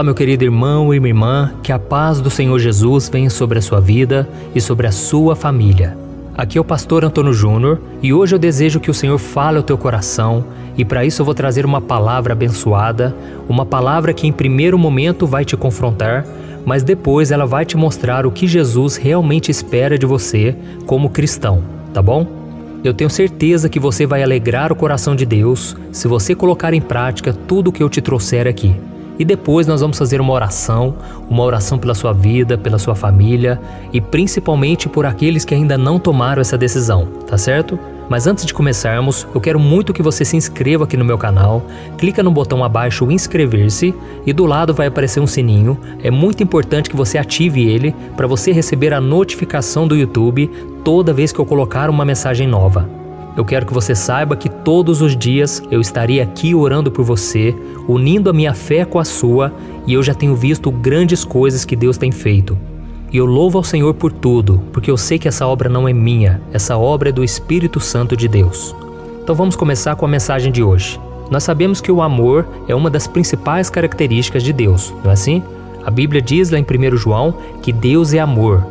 Olá, meu querido irmão e minha irmã, que a paz do Senhor Jesus venha sobre a sua vida e sobre a sua família. Aqui é o pastor Antônio Júnior e hoje eu desejo que o Senhor fale ao teu coração e para isso eu vou trazer uma palavra abençoada, uma palavra que em primeiro momento vai te confrontar, mas depois ela vai te mostrar o que Jesus realmente espera de você como cristão, tá bom? Eu tenho certeza que você vai alegrar o coração de Deus se você colocar em prática tudo o que eu te trouxer aqui. E depois nós vamos fazer uma oração pela sua vida, pela sua família e principalmente por aqueles que ainda não tomaram essa decisão, tá certo? Mas antes de começarmos, eu quero muito que você se inscreva aqui no meu canal, clica no botão abaixo inscrever-se e do lado vai aparecer um sininho. É muito importante que você ative ele para você receber a notificação do YouTube toda vez que eu colocar uma mensagem nova. Eu quero que você saiba que todos os dias eu estarei aqui orando por você, unindo a minha fé com a sua, e eu já tenho visto grandes coisas que Deus tem feito. E eu louvo ao Senhor por tudo, porque eu sei que essa obra não é minha, essa obra é do Espírito Santo de Deus. Então vamos começar com a mensagem de hoje. Nós sabemos que o amor é uma das principais características de Deus, não é assim? A Bíblia diz lá em 1 João que Deus é amor.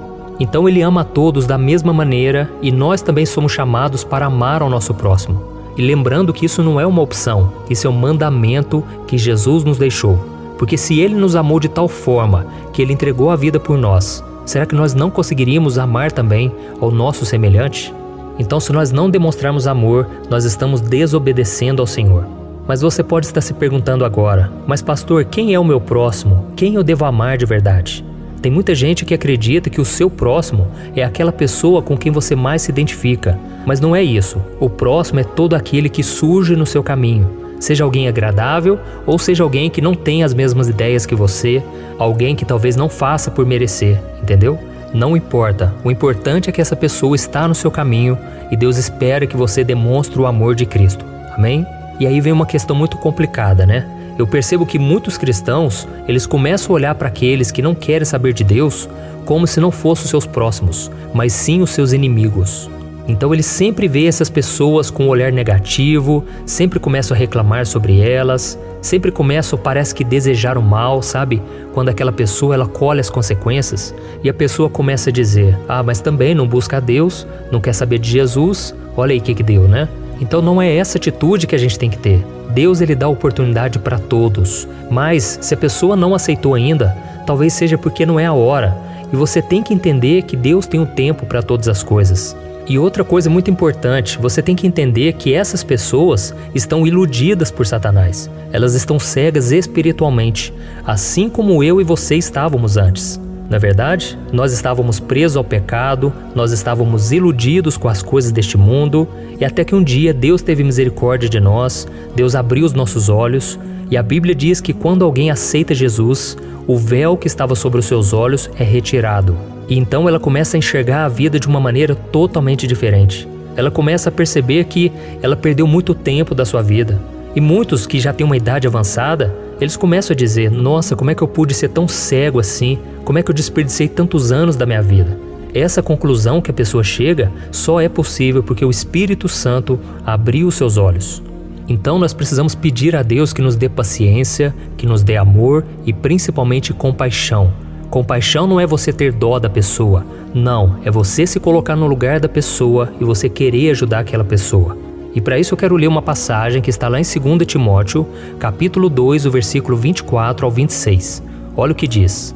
Então Ele ama a todos da mesma maneira e nós também somos chamados para amar ao nosso próximo. E lembrando que isso não é uma opção, isso é um mandamento que Jesus nos deixou. Porque se Ele nos amou de tal forma que Ele entregou a vida por nós, será que nós não conseguiríamos amar também ao nosso semelhante? Então se nós não demonstrarmos amor, nós estamos desobedecendo ao Senhor. Mas você pode estar se perguntando agora, mas pastor, quem é o meu próximo? Quem eu devo amar de verdade? Tem muita gente que acredita que o seu próximo é aquela pessoa com quem você mais se identifica, mas não é isso. O próximo é todo aquele que surge no seu caminho, seja alguém agradável ou seja alguém que não tem as mesmas ideias que você, alguém que talvez não faça por merecer, entendeu? Não importa, o importante é que essa pessoa está no seu caminho e Deus espera que você demonstre o amor de Cristo, amém? E aí vem uma questão muito complicada, né? Eu percebo que muitos cristãos, eles começam a olhar para aqueles que não querem saber de Deus como se não fossem os seus próximos, mas sim os seus inimigos. Então eles sempre veem essas pessoas com um olhar negativo, sempre começam a reclamar sobre elas, sempre começam, parece que desejar o mal, sabe? Quando aquela pessoa, ela colhe as consequências e a pessoa começa a dizer, mas também não busca a Deus, não quer saber de Jesus, olha aí o que deu, né? Então não é essa atitude que a gente tem que ter. Deus ele dá oportunidade para todos, mas se a pessoa não aceitou ainda, talvez seja porque não é a hora. E você tem que entender que Deus tem um tempo para todas as coisas. E outra coisa muito importante, você tem que entender que essas pessoas estão iludidas por Satanás. Elas estão cegas espiritualmente, assim como eu e você estávamos antes. Na verdade, nós estávamos presos ao pecado, nós estávamos iludidos com as coisas deste mundo e até que um dia Deus teve misericórdia de nós, Deus abriu os nossos olhos e a Bíblia diz que quando alguém aceita Jesus, o véu que estava sobre os seus olhos é retirado. E então ela começa a enxergar a vida de uma maneira totalmente diferente. Ela começa a perceber que ela perdeu muito tempo da sua vida. E muitos que já têm uma idade avançada, eles começam a dizer, nossa, como é que eu pude ser tão cego assim? Como é que eu desperdicei tantos anos da minha vida? Essa conclusão que a pessoa chega só é possível porque o Espírito Santo abriu os seus olhos. Então nós precisamos pedir a Deus que nos dê paciência, que nos dê amor e principalmente compaixão. Compaixão não é você ter dó da pessoa, não, é você se colocar no lugar da pessoa e você querer ajudar aquela pessoa. E para isso eu quero ler uma passagem que está lá em 2 Timóteo, capítulo 2, o versículo 24 ao 26. Olha o que diz.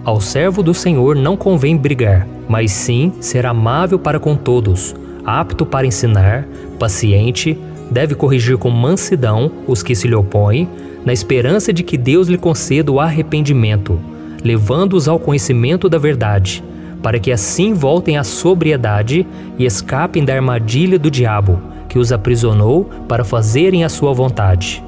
Ao servo do Senhor não convém brigar, mas sim ser amável para com todos, apto para ensinar, paciente, deve corrigir com mansidão os que se lhe opõem, na esperança de que Deus lhe conceda o arrependimento, levando-os ao conhecimento da verdade, para que assim voltem à sobriedade e escapem da armadilha do diabo, que os aprisionou para fazerem a sua vontade.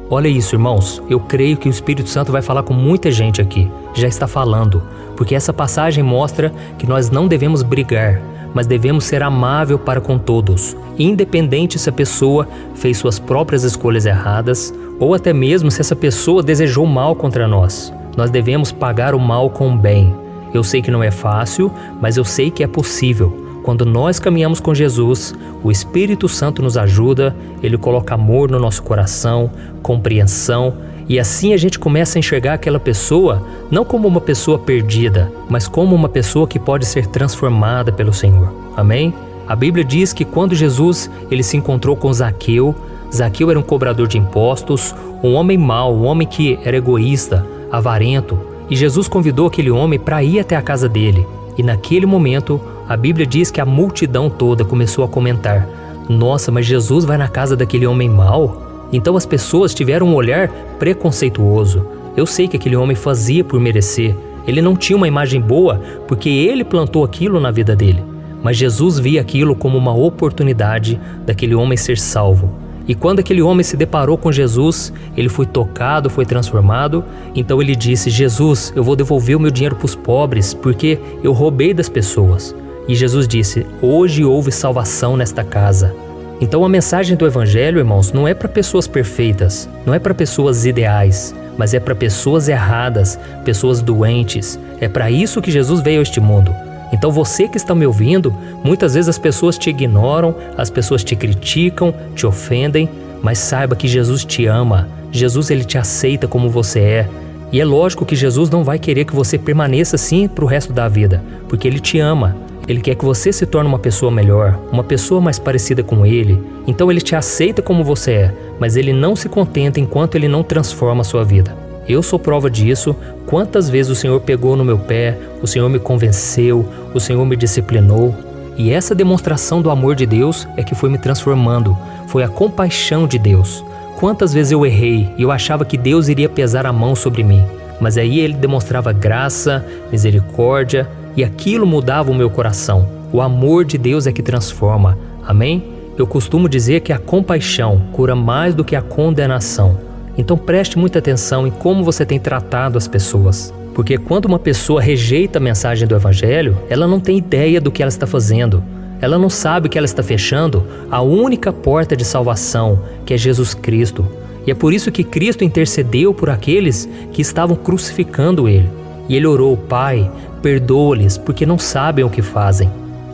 Olha isso, irmãos, eu creio que o Espírito Santo vai falar com muita gente aqui, já está falando, porque essa passagem mostra que nós não devemos brigar, mas devemos ser amável para com todos, independente se a pessoa fez suas próprias escolhas erradas, ou até mesmo se essa pessoa desejou mal contra nós. Nós devemos pagar o mal com o bem. Eu sei que não é fácil, mas eu sei que é possível. Quando nós caminhamos com Jesus, o Espírito Santo nos ajuda, Ele coloca amor no nosso coração, compreensão E assim a gente começa a enxergar aquela pessoa não como uma pessoa perdida, mas como uma pessoa que pode ser transformada pelo Senhor. Amém? A Bíblia diz que quando Jesus ele se encontrou com Zaqueu, Zaqueu era um cobrador de impostos, um homem mau, um homem que era egoísta, avarento, e Jesus convidou aquele homem para ir até a casa dele. E naquele momento, a Bíblia diz que a multidão toda começou a comentar: nossa, mas Jesus vai na casa daquele homem mau? Então as pessoas tiveram um olhar preconceituoso. Eu sei que aquele homem fazia por merecer. Ele não tinha uma imagem boa porque ele plantou aquilo na vida dele. Mas Jesus via aquilo como uma oportunidade daquele homem ser salvo. E quando aquele homem se deparou com Jesus, ele foi tocado, foi transformado. Então ele disse: Jesus, eu vou devolver o meu dinheiro para os pobres porque eu roubei das pessoas. E Jesus disse: hoje houve salvação nesta casa. Então a mensagem do Evangelho, irmãos, não é para pessoas perfeitas, não é para pessoas ideais, mas é para pessoas erradas, pessoas doentes. É para isso que Jesus veio a este mundo. Então você que está me ouvindo, muitas vezes as pessoas te ignoram, as pessoas te criticam, te ofendem, mas saiba que Jesus te ama. Jesus ele te aceita como você é. E é lógico que Jesus não vai querer que você permaneça assim para o resto da vida, porque Ele te ama. Ele quer que você se torne uma pessoa melhor, uma pessoa mais parecida com Ele. Então Ele te aceita como você é, mas Ele não se contenta enquanto Ele não transforma a sua vida. Eu sou prova disso. Quantas vezes o Senhor pegou no meu pé, o Senhor me convenceu, o Senhor me disciplinou. E essa demonstração do amor de Deus é que foi me transformando. Foi a compaixão de Deus. Quantas vezes eu errei e eu achava que Deus iria pesar a mão sobre mim. Mas aí Ele demonstrava graça, misericórdia, e aquilo mudava o meu coração. O amor de Deus é que transforma. Amém? Eu costumo dizer que a compaixão cura mais do que a condenação. Então preste muita atenção em como você tem tratado as pessoas. Porque quando uma pessoa rejeita a mensagem do Evangelho, ela não tem ideia do que ela está fazendo. Ela não sabe que ela está fechando a única porta de salvação, que é Jesus Cristo. E é por isso que Cristo intercedeu por aqueles que estavam crucificando Ele. E Ele orou: Pai, perdoa-lhes, porque não sabem o que fazem.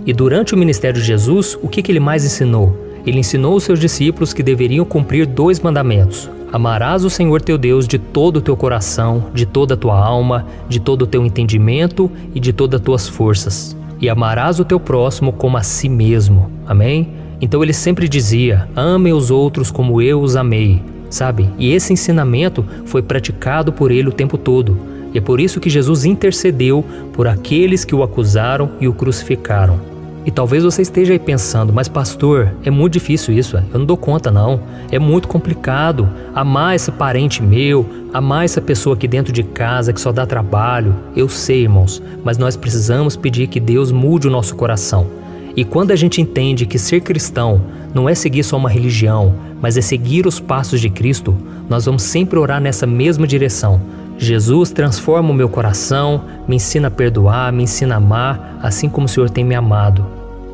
E durante o ministério de Jesus, o que Ele mais ensinou? Ele ensinou os seus discípulos que deveriam cumprir 2 mandamentos. Amarás o Senhor teu Deus de todo o teu coração, de toda a tua alma, de todo o teu entendimento e de todas as tuas forças. E amarás o teu próximo como a si mesmo. Amém? Então ele sempre dizia: amem os outros como eu os amei. Sabe? E esse ensinamento foi praticado por ele o tempo todo. E é por isso que Jesus intercedeu por aqueles que o acusaram e o crucificaram. E talvez você esteja aí pensando: mas pastor, é muito difícil isso, eu não dou conta não, é muito complicado amar esse parente meu, amar essa pessoa aqui dentro de casa que só dá trabalho. Eu sei, irmãos, mas nós precisamos pedir que Deus mude o nosso coração. E quando a gente entende que ser cristão não é seguir só uma religião, mas é seguir os passos de Cristo, nós vamos sempre orar nessa mesma direção. Jesus, transforma o meu coração, me ensina a perdoar, me ensina a amar, assim como o Senhor tem me amado.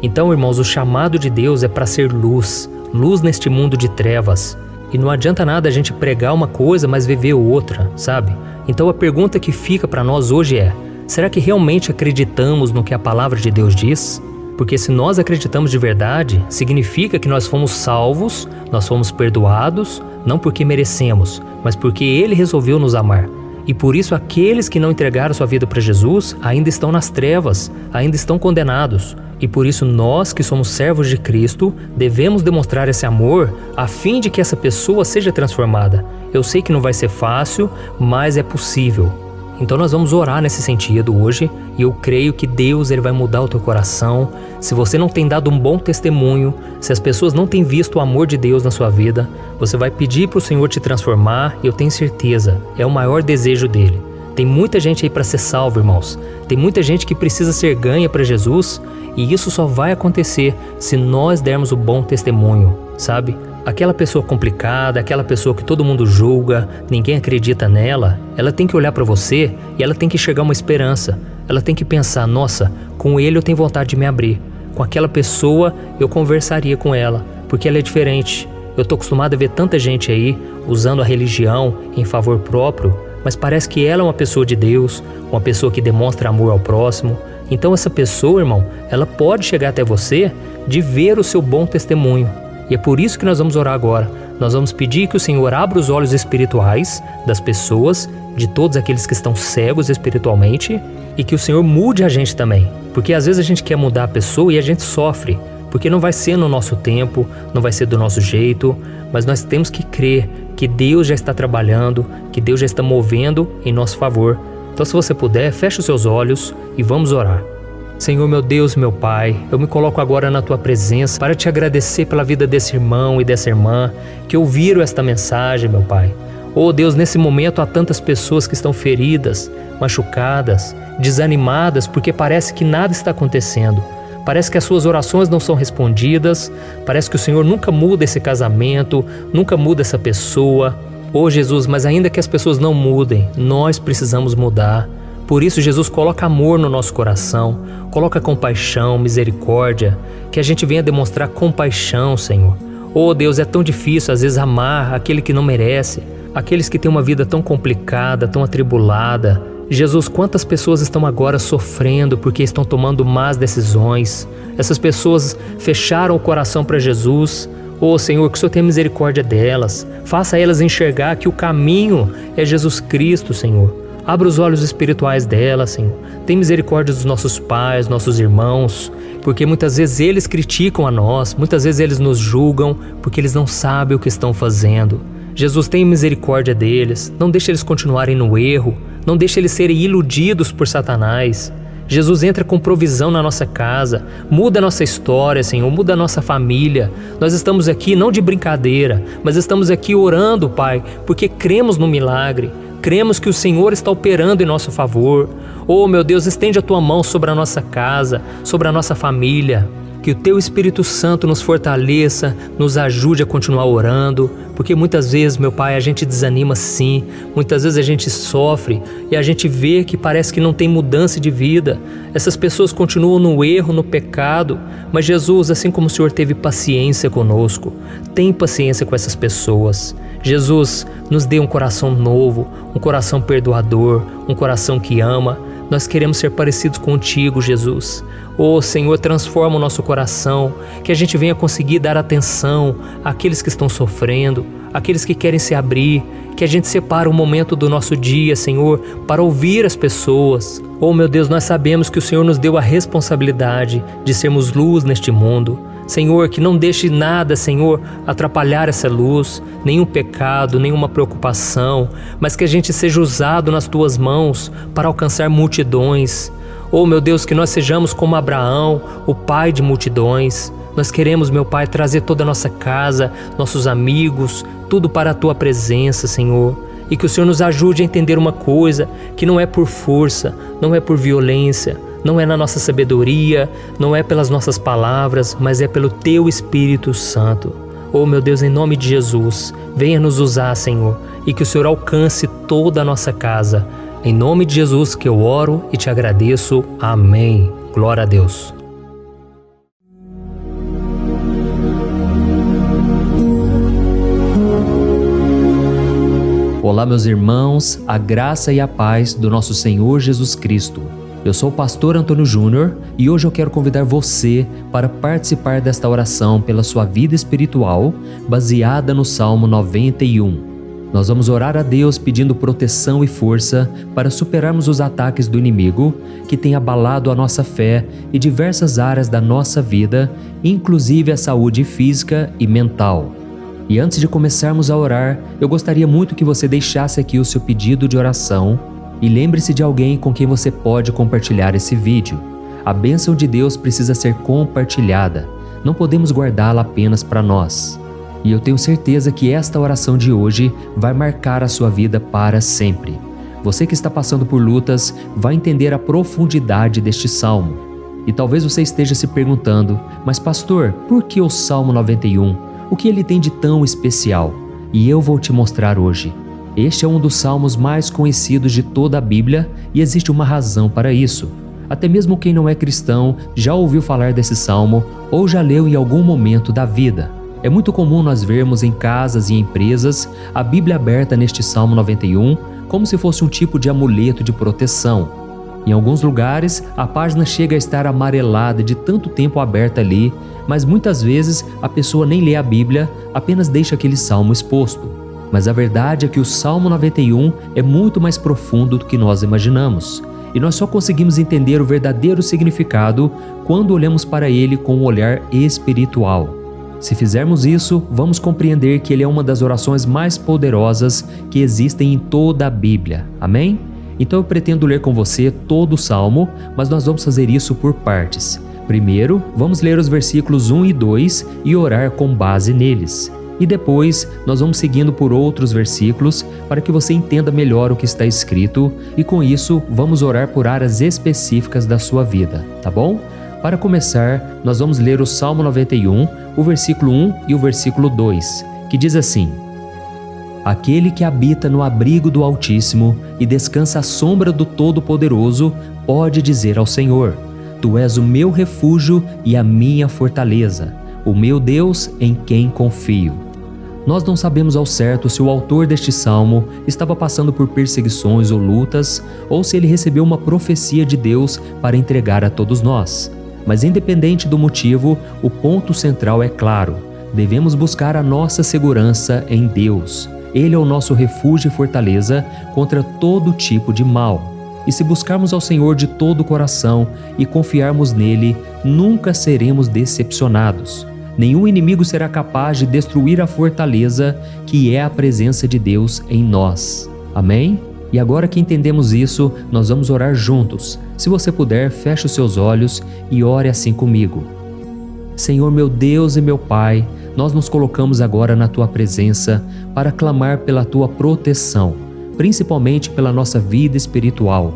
Então, irmãos, o chamado de Deus é para ser luz, luz neste mundo de trevas. E não adianta nada a gente pregar uma coisa, mas viver outra, sabe? Então a pergunta que fica para nós hoje é: será que realmente acreditamos no que a palavra de Deus diz? Porque se nós acreditamos de verdade, significa que nós fomos salvos, nós fomos perdoados, não porque merecemos, mas porque Ele resolveu nos amar. E por isso aqueles que não entregaram sua vida para Jesus ainda estão nas trevas, ainda estão condenados. E por isso nós que somos servos de Cristo devemos demonstrar esse amor a fim de que essa pessoa seja transformada. Eu sei que não vai ser fácil, mas é possível. Então nós vamos orar nesse sentido hoje, e eu creio que Deus ele vai mudar o teu coração. Se você não tem dado um bom testemunho, se as pessoas não têm visto o amor de Deus na sua vida, você vai pedir para o Senhor te transformar, e eu tenho certeza, é o maior desejo dele. Tem muita gente aí para ser salvo, irmãos. Tem muita gente que precisa ser ganha para Jesus, e isso só vai acontecer se nós dermos o bom testemunho, sabe? Aquela pessoa complicada, aquela pessoa que todo mundo julga, ninguém acredita nela, ela tem que olhar para você e ela tem que enxergar uma esperança. Ela tem que pensar: nossa, com ele eu tenho vontade de me abrir. Com aquela pessoa eu conversaria com ela, porque ela é diferente. Eu estou acostumado a ver tanta gente aí usando a religião em favor próprio, mas parece que ela é uma pessoa de Deus, uma pessoa que demonstra amor ao próximo. Então essa pessoa, irmão, ela pode chegar até você de ver o seu bom testemunho. E é por isso que nós vamos orar agora. Nós vamos pedir que o Senhor abra os olhos espirituais das pessoas, de todos aqueles que estão cegos espiritualmente, e que o Senhor mude a gente também. Porque às vezes a gente quer mudar a pessoa e a gente sofre, porque não vai ser no nosso tempo, não vai ser do nosso jeito, mas nós temos que crer que Deus já está trabalhando, que Deus já está movendo em nosso favor. Então, se você puder, feche os seus olhos e vamos orar. Senhor, meu Deus, meu Pai, eu me coloco agora na Tua presença para Te agradecer pela vida desse irmão e dessa irmã que ouviram esta mensagem, meu Pai. Oh Deus, nesse momento há tantas pessoas que estão feridas, machucadas, desanimadas, porque parece que nada está acontecendo. Parece que as suas orações não são respondidas, parece que o Senhor nunca muda esse casamento, nunca muda essa pessoa. Oh Jesus, mas ainda que as pessoas não mudem, nós precisamos mudar. Por isso, Jesus, coloca amor no nosso coração, coloca compaixão, misericórdia, que a gente venha demonstrar compaixão, Senhor. Oh Deus, é tão difícil às vezes amar aquele que não merece, aqueles que têm uma vida tão complicada, tão atribulada. Jesus, quantas pessoas estão agora sofrendo porque estão tomando más decisões? Essas pessoas fecharam o coração para Jesus. Oh Senhor, que o Senhor tenha misericórdia delas, faça elas enxergar que o caminho é Jesus Cristo, Senhor. Abra os olhos espirituais delas, Senhor. Tem misericórdia dos nossos pais, nossos irmãos, porque muitas vezes eles criticam a nós, muitas vezes eles nos julgam, porque eles não sabem o que estão fazendo. Jesus, tem misericórdia deles, não deixe eles continuarem no erro, não deixe eles serem iludidos por Satanás. Jesus, entra com provisão na nossa casa, muda a nossa história, Senhor, muda a nossa família. Nós estamos aqui não de brincadeira, mas estamos aqui orando, Pai, porque cremos no milagre. Cremos que o Senhor está operando em nosso favor. Oh, meu Deus, estende a Tua mão sobre a nossa casa, sobre a nossa família. Que o Teu Espírito Santo nos fortaleça, nos ajude a continuar orando, porque muitas vezes, meu Pai, a gente desanima sim, muitas vezes a gente sofre e a gente vê que parece que não tem mudança de vida. Essas pessoas continuam no erro, no pecado, mas Jesus, assim como o Senhor teve paciência conosco, tem paciência com essas pessoas. Jesus, nos dê um coração novo, um coração perdoador, um coração que ama. Nós queremos ser parecidos contigo, Jesus. Oh, Senhor, transforma o nosso coração, que a gente venha conseguir dar atenção àqueles que estão sofrendo, àqueles que querem se abrir, que a gente separe um momento do nosso dia, Senhor, para ouvir as pessoas. Oh, meu Deus, nós sabemos que o Senhor nos deu a responsabilidade de sermos luz neste mundo. Senhor, que não deixe nada, Senhor, atrapalhar essa luz, nenhum pecado, nenhuma preocupação, mas que a gente seja usado nas Tuas mãos para alcançar multidões. Oh, meu Deus, que nós sejamos como Abraão, o pai de multidões. Nós queremos, meu Pai, trazer toda a nossa casa, nossos amigos, tudo para a Tua presença, Senhor. E que o Senhor nos ajude a entender uma coisa, que não é por força, não é por violência, não é na nossa sabedoria, não é pelas nossas palavras, mas é pelo Teu Espírito Santo. Oh, meu Deus, em nome de Jesus, venha nos usar, Senhor, e que o Senhor alcance toda a nossa casa. Em nome de Jesus que eu oro e te agradeço. Amém. Glória a Deus. Olá, meus irmãos, a graça e a paz do nosso Senhor Jesus Cristo. Eu sou o pastor Antônio Júnior e hoje eu quero convidar você para participar desta oração pela sua vida espiritual, baseada no Salmo 91. Nós vamos orar a Deus pedindo proteção e força para superarmos os ataques do inimigo que tem abalado a nossa fé e diversas áreas da nossa vida, inclusive a saúde física e mental. E antes de começarmos a orar, eu gostaria muito que você deixasse aqui o seu pedido de oração e lembre-se de alguém com quem você pode compartilhar esse vídeo. A bênção de Deus precisa ser compartilhada, não podemos guardá-la apenas para nós. E eu tenho certeza que esta oração de hoje vai marcar a sua vida para sempre. Você que está passando por lutas vai entender a profundidade deste salmo. E talvez você esteja se perguntando, mas pastor, por que o Salmo 91? O que ele tem de tão especial? E eu vou te mostrar hoje. Este é um dos salmos mais conhecidos de toda a Bíblia e existe uma razão para isso. Até mesmo quem não é cristão já ouviu falar desse salmo ou já leu em algum momento da vida. É muito comum nós vermos em casas e empresas a Bíblia aberta neste Salmo 91 como se fosse um tipo de amuleto de proteção. Em alguns lugares, a página chega a estar amarelada de tanto tempo aberta ali, mas muitas vezes a pessoa nem lê a Bíblia, apenas deixa aquele salmo exposto. Mas a verdade é que o Salmo 91 é muito mais profundo do que nós imaginamos. E nós só conseguimos entender o verdadeiro significado quando olhamos para ele com um olhar espiritual. Se fizermos isso, vamos compreender que ele é uma das orações mais poderosas que existem em toda a Bíblia. Amém? Então eu pretendo ler com você todo o Salmo, mas nós vamos fazer isso por partes. Primeiro, vamos ler os versículos 1 e 2 e orar com base neles. E depois, nós vamos seguindo por outros versículos para que você entenda melhor o que está escrito e com isso, vamos orar por áreas específicas da sua vida, tá bom? Para começar, nós vamos ler o Salmo 91, o versículo 1 e o versículo 2, que diz assim: Aquele que habita no abrigo do Altíssimo e descansa à sombra do Todo-Poderoso pode dizer ao Senhor: Tu és o meu refúgio e a minha fortaleza, o meu Deus em quem confio. Nós não sabemos ao certo se o autor deste salmo estava passando por perseguições ou lutas, ou se ele recebeu uma profecia de Deus para entregar a todos nós. Mas independente do motivo, o ponto central é claro: devemos buscar a nossa segurança em Deus. Ele é o nosso refúgio e fortaleza contra todo tipo de mal. E se buscarmos ao Senhor de todo o coração e confiarmos nele, nunca seremos decepcionados. Nenhum inimigo será capaz de destruir a fortaleza que é a presença de Deus em nós. Amém? E agora que entendemos isso, nós vamos orar juntos. Se você puder, feche os seus olhos e ore assim comigo. Senhor meu Deus e meu Pai, nós nos colocamos agora na Tua presença para clamar pela Tua proteção, principalmente pela nossa vida espiritual.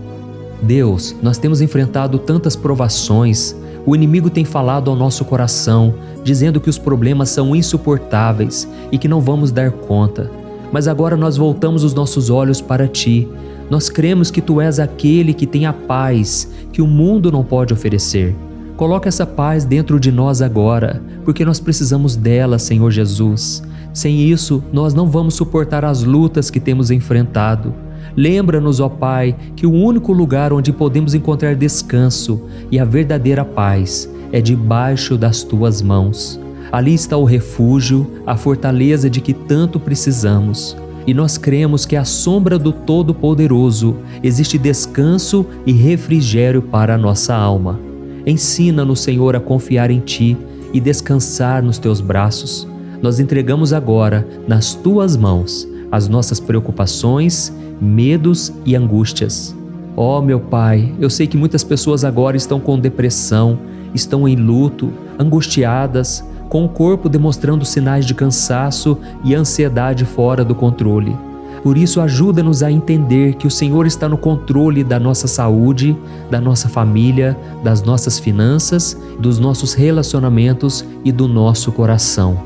Deus, nós temos enfrentado tantas provações. O inimigo tem falado ao nosso coração, dizendo que os problemas são insuportáveis e que não vamos dar conta. Mas agora nós voltamos os nossos olhos para Ti. Nós cremos que Tu és aquele que tem a paz que o mundo não pode oferecer. Coloca essa paz dentro de nós agora, porque nós precisamos dela, Senhor Jesus. Sem isso, nós não vamos suportar as lutas que temos enfrentado. Lembra-nos, ó Pai, que o único lugar onde podemos encontrar descanso e a verdadeira paz é debaixo das Tuas mãos. Ali está o refúgio, a fortaleza de que tanto precisamos. E nós cremos que à sombra do Todo-Poderoso existe descanso e refrigério para a nossa alma. Ensina-nos, Senhor, a confiar em Ti e descansar nos Teus braços. Nós entregamos agora nas Tuas mãos as nossas preocupações, medos e angústias. Ó meu Pai, eu sei que muitas pessoas agora estão com depressão, estão em luto, angustiadas, com o corpo demonstrando sinais de cansaço e ansiedade fora do controle. Por isso, ajuda-nos a entender que o Senhor está no controle da nossa saúde, da nossa família, das nossas finanças, dos nossos relacionamentos e do nosso coração.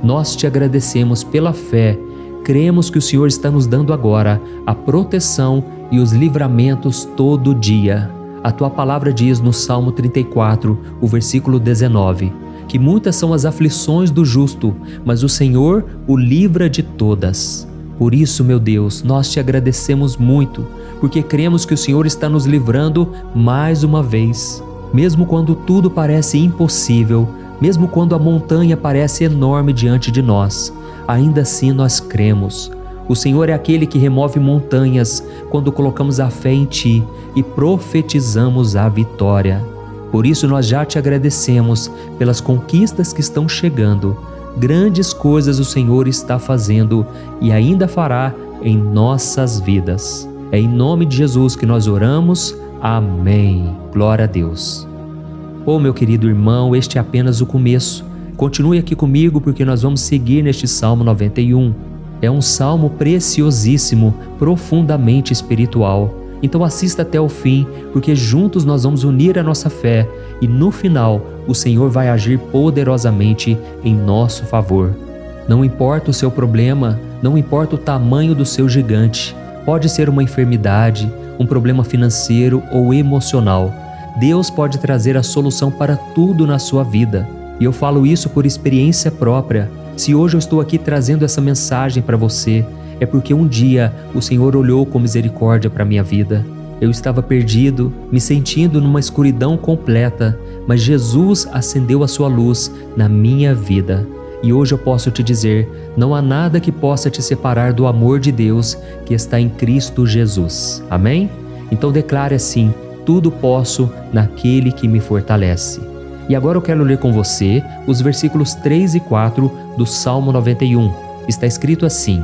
Nós Te agradecemos pela fé. Cremos que o Senhor está nos dando agora a proteção e os livramentos todo dia. A Tua palavra diz no Salmo 34, o versículo 19, que muitas são as aflições do justo, mas o Senhor o livra de todas. Por isso, meu Deus, nós Te agradecemos muito, porque cremos que o Senhor está nos livrando mais uma vez. Mesmo quando tudo parece impossível, mesmo quando a montanha parece enorme diante de nós, ainda assim nós cremos. O Senhor é aquele que remove montanhas quando colocamos a fé em Ti e profetizamos a vitória. Por isso nós já Te agradecemos pelas conquistas que estão chegando. Grandes coisas o Senhor está fazendo e ainda fará em nossas vidas. É em nome de Jesus que nós oramos. Amém. Glória a Deus. Oh, meu querido irmão, este é apenas o começo. Continue aqui comigo porque nós vamos seguir neste Salmo 91. É um salmo preciosíssimo, profundamente espiritual. Então assista até o fim, porque juntos nós vamos unir a nossa fé e no final o Senhor vai agir poderosamente em nosso favor. Não importa o seu problema, não importa o tamanho do seu gigante. Pode ser uma enfermidade, um problema financeiro ou emocional. Deus pode trazer a solução para tudo na sua vida. E eu falo isso por experiência própria. Se hoje eu estou aqui trazendo essa mensagem para você, é porque um dia o Senhor olhou com misericórdia para a minha vida. Eu estava perdido, me sentindo numa escuridão completa, mas Jesus acendeu a sua luz na minha vida. E hoje eu posso te dizer, não há nada que possa te separar do amor de Deus que está em Cristo Jesus. Amém? Então declare assim: tudo posso naquele que me fortalece. E agora eu quero ler com você os versículos 3 e 4 do Salmo 91. Está escrito assim: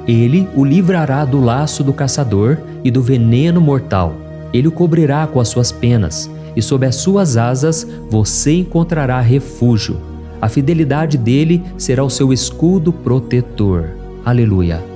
Ele o livrará do laço do caçador e do veneno mortal. Ele o cobrirá com as suas penas, e sob as suas asas você encontrará refúgio. A fidelidade dele será o seu escudo protetor. Aleluia.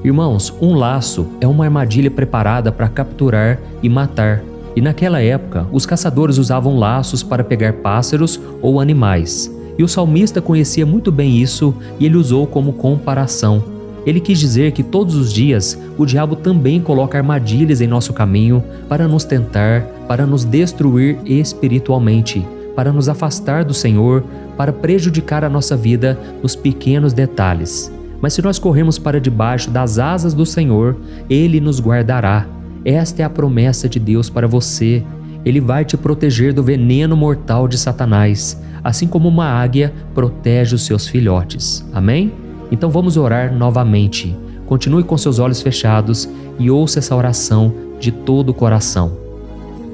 Irmãos, um laço é uma armadilha preparada para capturar e matar. E naquela época, os caçadores usavam laços para pegar pássaros ou animais. E o salmista conhecia muito bem isso e ele usou como comparação. Ele quis dizer que todos os dias o diabo também coloca armadilhas em nosso caminho para nos tentar, para nos destruir espiritualmente, para nos afastar do Senhor, para prejudicar a nossa vida nos pequenos detalhes. Mas se nós corrermos para debaixo das asas do Senhor, Ele nos guardará. Esta é a promessa de Deus para você. Ele vai te proteger do veneno mortal de Satanás, assim como uma águia protege os seus filhotes. Amém? Então vamos orar novamente. Continue com seus olhos fechados e ouça essa oração de todo o coração.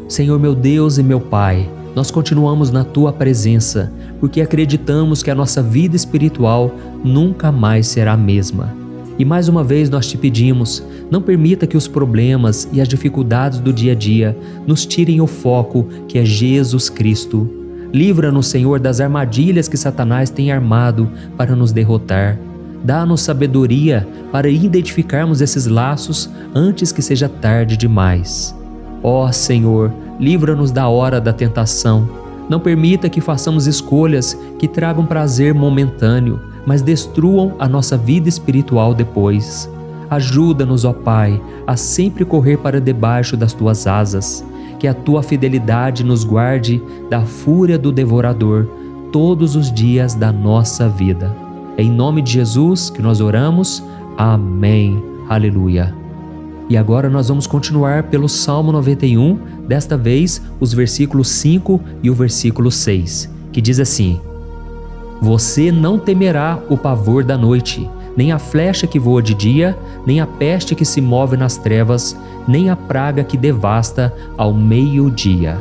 Senhor meu Deus e meu Pai, nós continuamos na Tua presença, porque acreditamos que a nossa vida espiritual nunca mais será a mesma. E mais uma vez nós te pedimos, não permita que os problemas e as dificuldades do dia a dia nos tirem o foco que é Jesus Cristo. Livra-nos, Senhor, das armadilhas que Satanás tem armado para nos derrotar. Dá-nos sabedoria para identificarmos esses laços antes que seja tarde demais. Ó Senhor, livra-nos da hora da tentação. Não permita que façamos escolhas que tragam prazer momentâneo, mas destruam a nossa vida espiritual depois. Ajuda-nos, ó Pai, a sempre correr para debaixo das Tuas asas. Que a Tua fidelidade nos guarde da fúria do devorador todos os dias da nossa vida. É em nome de Jesus que nós oramos. Amém. Aleluia. E agora nós vamos continuar pelo Salmo 91, desta vez os versículos 5 e o versículo 6, que diz assim: Você não temerá o pavor da noite, nem a flecha que voa de dia, nem a peste que se move nas trevas, nem a praga que devasta ao meio-dia.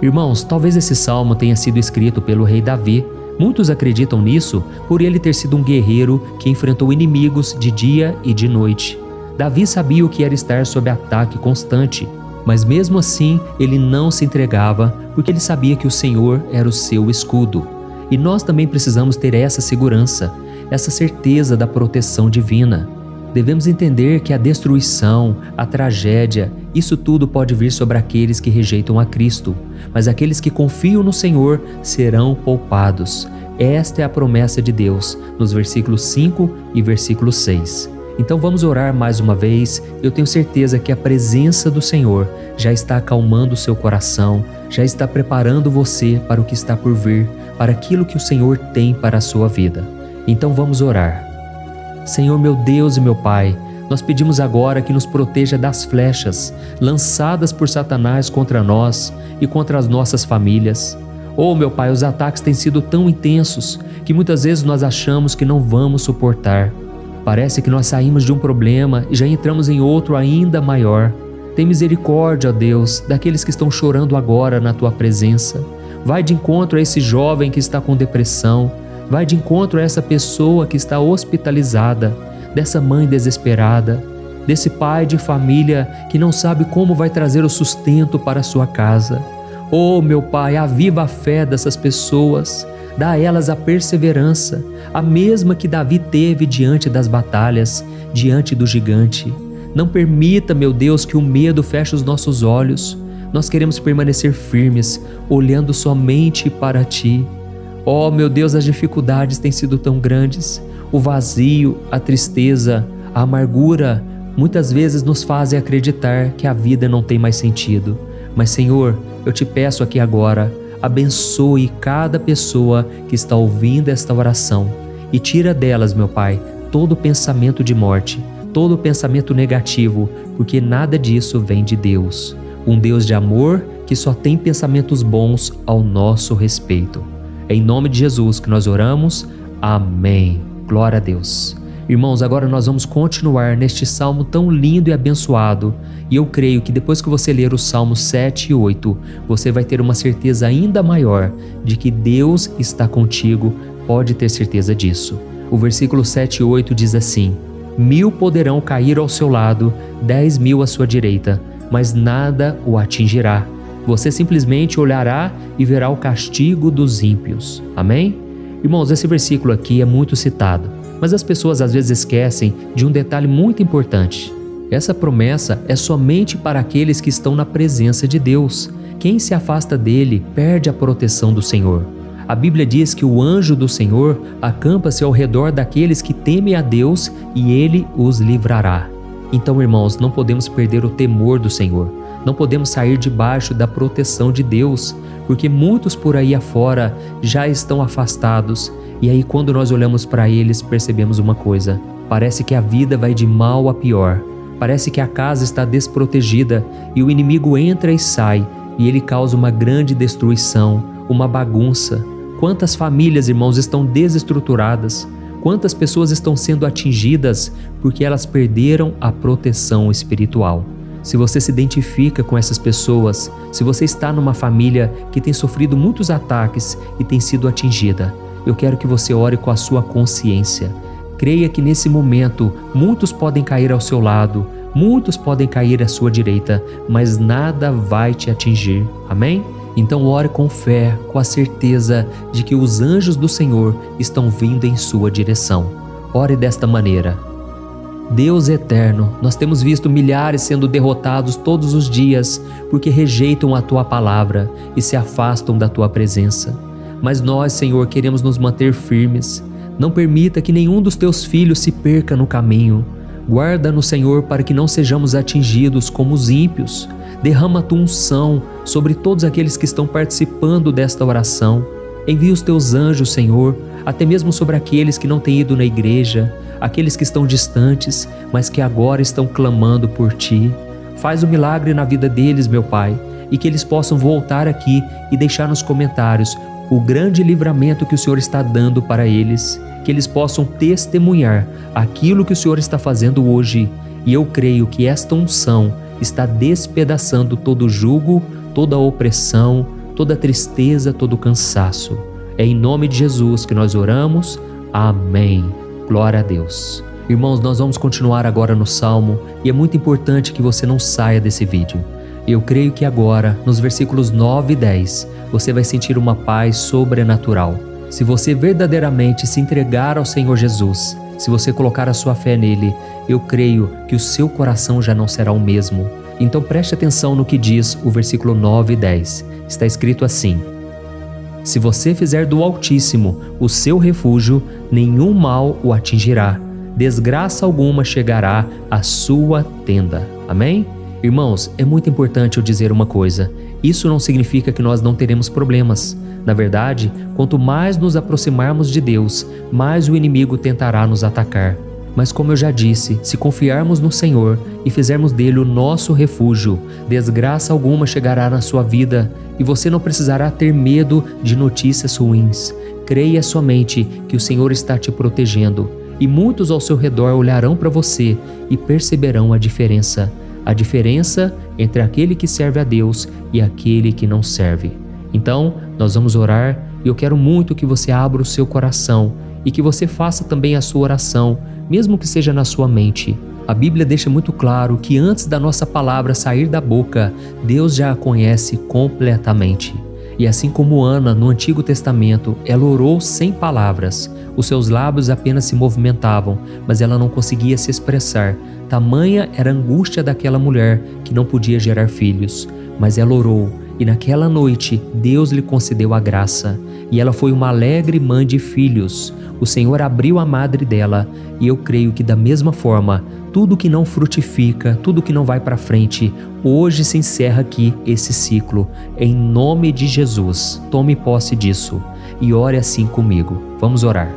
Irmãos, talvez esse salmo tenha sido escrito pelo rei Davi. Muitos acreditam nisso por ele ter sido um guerreiro que enfrentou inimigos de dia e de noite. Davi sabia o que era estar sob ataque constante, mas mesmo assim ele não se entregava porque ele sabia que o Senhor era o seu escudo. E nós também precisamos ter essa segurança, essa certeza da proteção divina. Devemos entender que a destruição, a tragédia, isso tudo pode vir sobre aqueles que rejeitam a Cristo, mas aqueles que confiam no Senhor serão poupados. Esta é a promessa de Deus, nos versículos 5 e versículo 6. Então vamos orar mais uma vez. Eu tenho certeza que a presença do Senhor já está acalmando o seu coração, já está preparando você para o que está por vir, para aquilo que o Senhor tem para a sua vida. Então vamos orar. Senhor meu Deus e meu Pai, nós pedimos agora que nos proteja das flechas lançadas por Satanás contra nós e contra as nossas famílias. Oh meu Pai, os ataques têm sido tão intensos que muitas vezes nós achamos que não vamos suportar. Parece que nós saímos de um problema e já entramos em outro ainda maior. Tem misericórdia, ó Deus, daqueles que estão chorando agora na Tua presença. Vai de encontro a esse jovem que está com depressão. Vai de encontro a essa pessoa que está hospitalizada, dessa mãe desesperada, desse pai de família que não sabe como vai trazer o sustento para a sua casa. Oh, meu Pai, aviva a fé dessas pessoas. Dá a elas a perseverança, a mesma que Davi teve diante das batalhas, diante do gigante. Não permita, meu Deus, que o medo feche os nossos olhos. Nós queremos permanecer firmes, olhando somente para Ti. Oh, meu Deus, as dificuldades têm sido tão grandes. O vazio, a tristeza, a amargura, muitas vezes nos fazem acreditar que a vida não tem mais sentido. Mas, Senhor, eu te peço aqui agora, abençoe cada pessoa que está ouvindo esta oração e tira delas, meu Pai, todo pensamento de morte, todo pensamento negativo, porque nada disso vem de Deus. Um Deus de amor que só tem pensamentos bons ao nosso respeito. É em nome de Jesus que nós oramos. Amém. Glória a Deus. Irmãos, agora nós vamos continuar neste salmo tão lindo e abençoado. E eu creio que depois que você ler os salmos 7 e 8, você vai ter uma certeza ainda maior de que Deus está contigo. Pode ter certeza disso. O versículo 7 e 8 diz assim: 1000 poderão cair ao seu lado, 10.000 à sua direita, mas nada o atingirá. Você simplesmente olhará e verá o castigo dos ímpios. Amém? Irmãos, esse versículo aqui é muito citado, mas as pessoas às vezes esquecem de um detalhe muito importante. Essa promessa é somente para aqueles que estão na presença de Deus. Quem se afasta dele perde a proteção do Senhor. A Bíblia diz que o anjo do Senhor acampa-se ao redor daqueles que temem a Deus e ele os livrará. Então, irmãos, não podemos perder o temor do Senhor. Não podemos sair debaixo da proteção de Deus, porque muitos por aí afora já estão afastados. E aí, quando nós olhamos para eles, percebemos uma coisa: parece que a vida vai de mal a pior. Parece que a casa está desprotegida e o inimigo entra e sai, e ele causa uma grande destruição, uma bagunça. Quantas famílias, irmãos, estão desestruturadas? Quantas pessoas estão sendo atingidas porque elas perderam a proteção espiritual? Se você se identifica com essas pessoas, se você está numa família que tem sofrido muitos ataques e tem sido atingida, eu quero que você ore com a sua consciência. Creia que nesse momento muitos podem cair ao seu lado, muitos podem cair à sua direita, mas nada vai te atingir. Amém? Então ore com fé, com a certeza de que os anjos do Senhor estão vindo em sua direção. Ore desta maneira: Deus eterno, nós temos visto milhares sendo derrotados todos os dias porque rejeitam a Tua palavra e se afastam da Tua presença. Mas nós, Senhor, queremos nos manter firmes. Não permita que nenhum dos Teus filhos se perca no caminho. Guarda-nos, Senhor, para que não sejamos atingidos como os ímpios. Derrama a Tua unção sobre todos aqueles que estão participando desta oração. Envia os Teus anjos, Senhor, até mesmo sobre aqueles que não têm ido na igreja, aqueles que estão distantes, mas que agora estão clamando por Ti. Faz um milagre na vida deles, meu Pai, e que eles possam voltar aqui e deixar nos comentários o grande livramento que o Senhor está dando para eles, que eles possam testemunhar aquilo que o Senhor está fazendo hoje. E eu creio que esta unção está despedaçando todo o jugo, toda a opressão, toda a tristeza, todo o cansaço. É em nome de Jesus que nós oramos. Amém. Glória a Deus. Irmãos, nós vamos continuar agora no Salmo e é muito importante que você não saia desse vídeo. Eu creio que agora, nos versículos 9 e 10, você vai sentir uma paz sobrenatural. Se você verdadeiramente se entregar ao Senhor Jesus, se você colocar a sua fé nele, eu creio que o seu coração já não será o mesmo. Então preste atenção no que diz o versículo 9 e 10. Está escrito assim: Se você fizer do Altíssimo o seu refúgio, nenhum mal o atingirá, desgraça alguma chegará à sua tenda. Amém? Irmãos, é muito importante eu dizer uma coisa. Isso não significa que nós não teremos problemas. Na verdade, quanto mais nos aproximarmos de Deus, mais o inimigo tentará nos atacar. Mas como eu já disse, se confiarmos no Senhor e fizermos dele o nosso refúgio, desgraça alguma chegará na sua vida e você não precisará ter medo de notícias ruins. Creia somente que o Senhor está te protegendo e muitos ao seu redor olharão para você e perceberão a diferença entre aquele que serve a Deus e aquele que não serve. Então, nós vamos orar e eu quero muito que você abra o seu coração e que você faça também a sua oração, mesmo que seja na sua mente. A Bíblia deixa muito claro que antes da nossa palavra sair da boca, Deus já a conhece completamente. E assim como Ana, no Antigo Testamento, ela orou sem palavras. Os seus lábios apenas se movimentavam, mas ela não conseguia se expressar. Tamanha era a angústia daquela mulher que não podia gerar filhos. Mas ela orou, e naquela noite Deus lhe concedeu a graça. E ela foi uma alegre mãe de filhos. O Senhor abriu a madre dela, e eu creio que da mesma forma, tudo que não frutifica, tudo que não vai para frente, hoje se encerra aqui esse ciclo. Em nome de Jesus, tome posse disso e ore assim comigo. Vamos orar.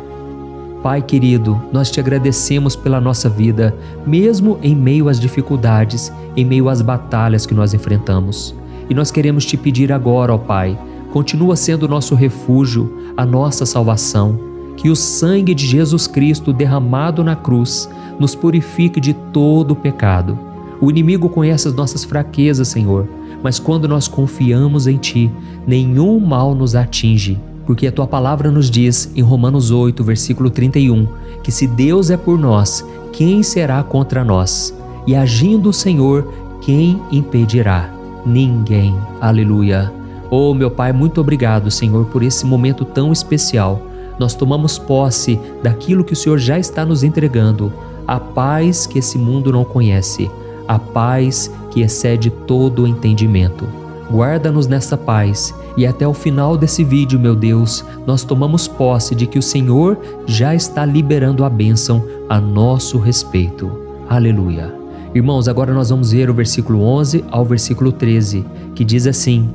Pai querido, nós te agradecemos pela nossa vida, mesmo em meio às dificuldades, em meio às batalhas que nós enfrentamos. E nós queremos te pedir agora, ó Pai, continua sendo o nosso refúgio, a nossa salvação, que o sangue de Jesus Cristo derramado na cruz nos purifique de todo o pecado. O inimigo conhece as nossas fraquezas, Senhor, mas quando nós confiamos em Ti, nenhum mal nos atinge, porque a Tua palavra nos diz em Romanos 8, versículo 31, que se Deus é por nós, quem será contra nós? E agindo o Senhor, quem impedirá? Ninguém. Aleluia. Oh, meu Pai, muito obrigado, Senhor, por esse momento tão especial. Nós tomamos posse daquilo que o Senhor já está nos entregando, a paz que esse mundo não conhece, a paz que excede todo o entendimento. Guarda-nos nessa paz e até o final desse vídeo, meu Deus, nós tomamos posse de que o Senhor já está liberando a bênção a nosso respeito. Aleluia. Irmãos, agora nós vamos ver o versículo 11 ao versículo 13, que diz assim: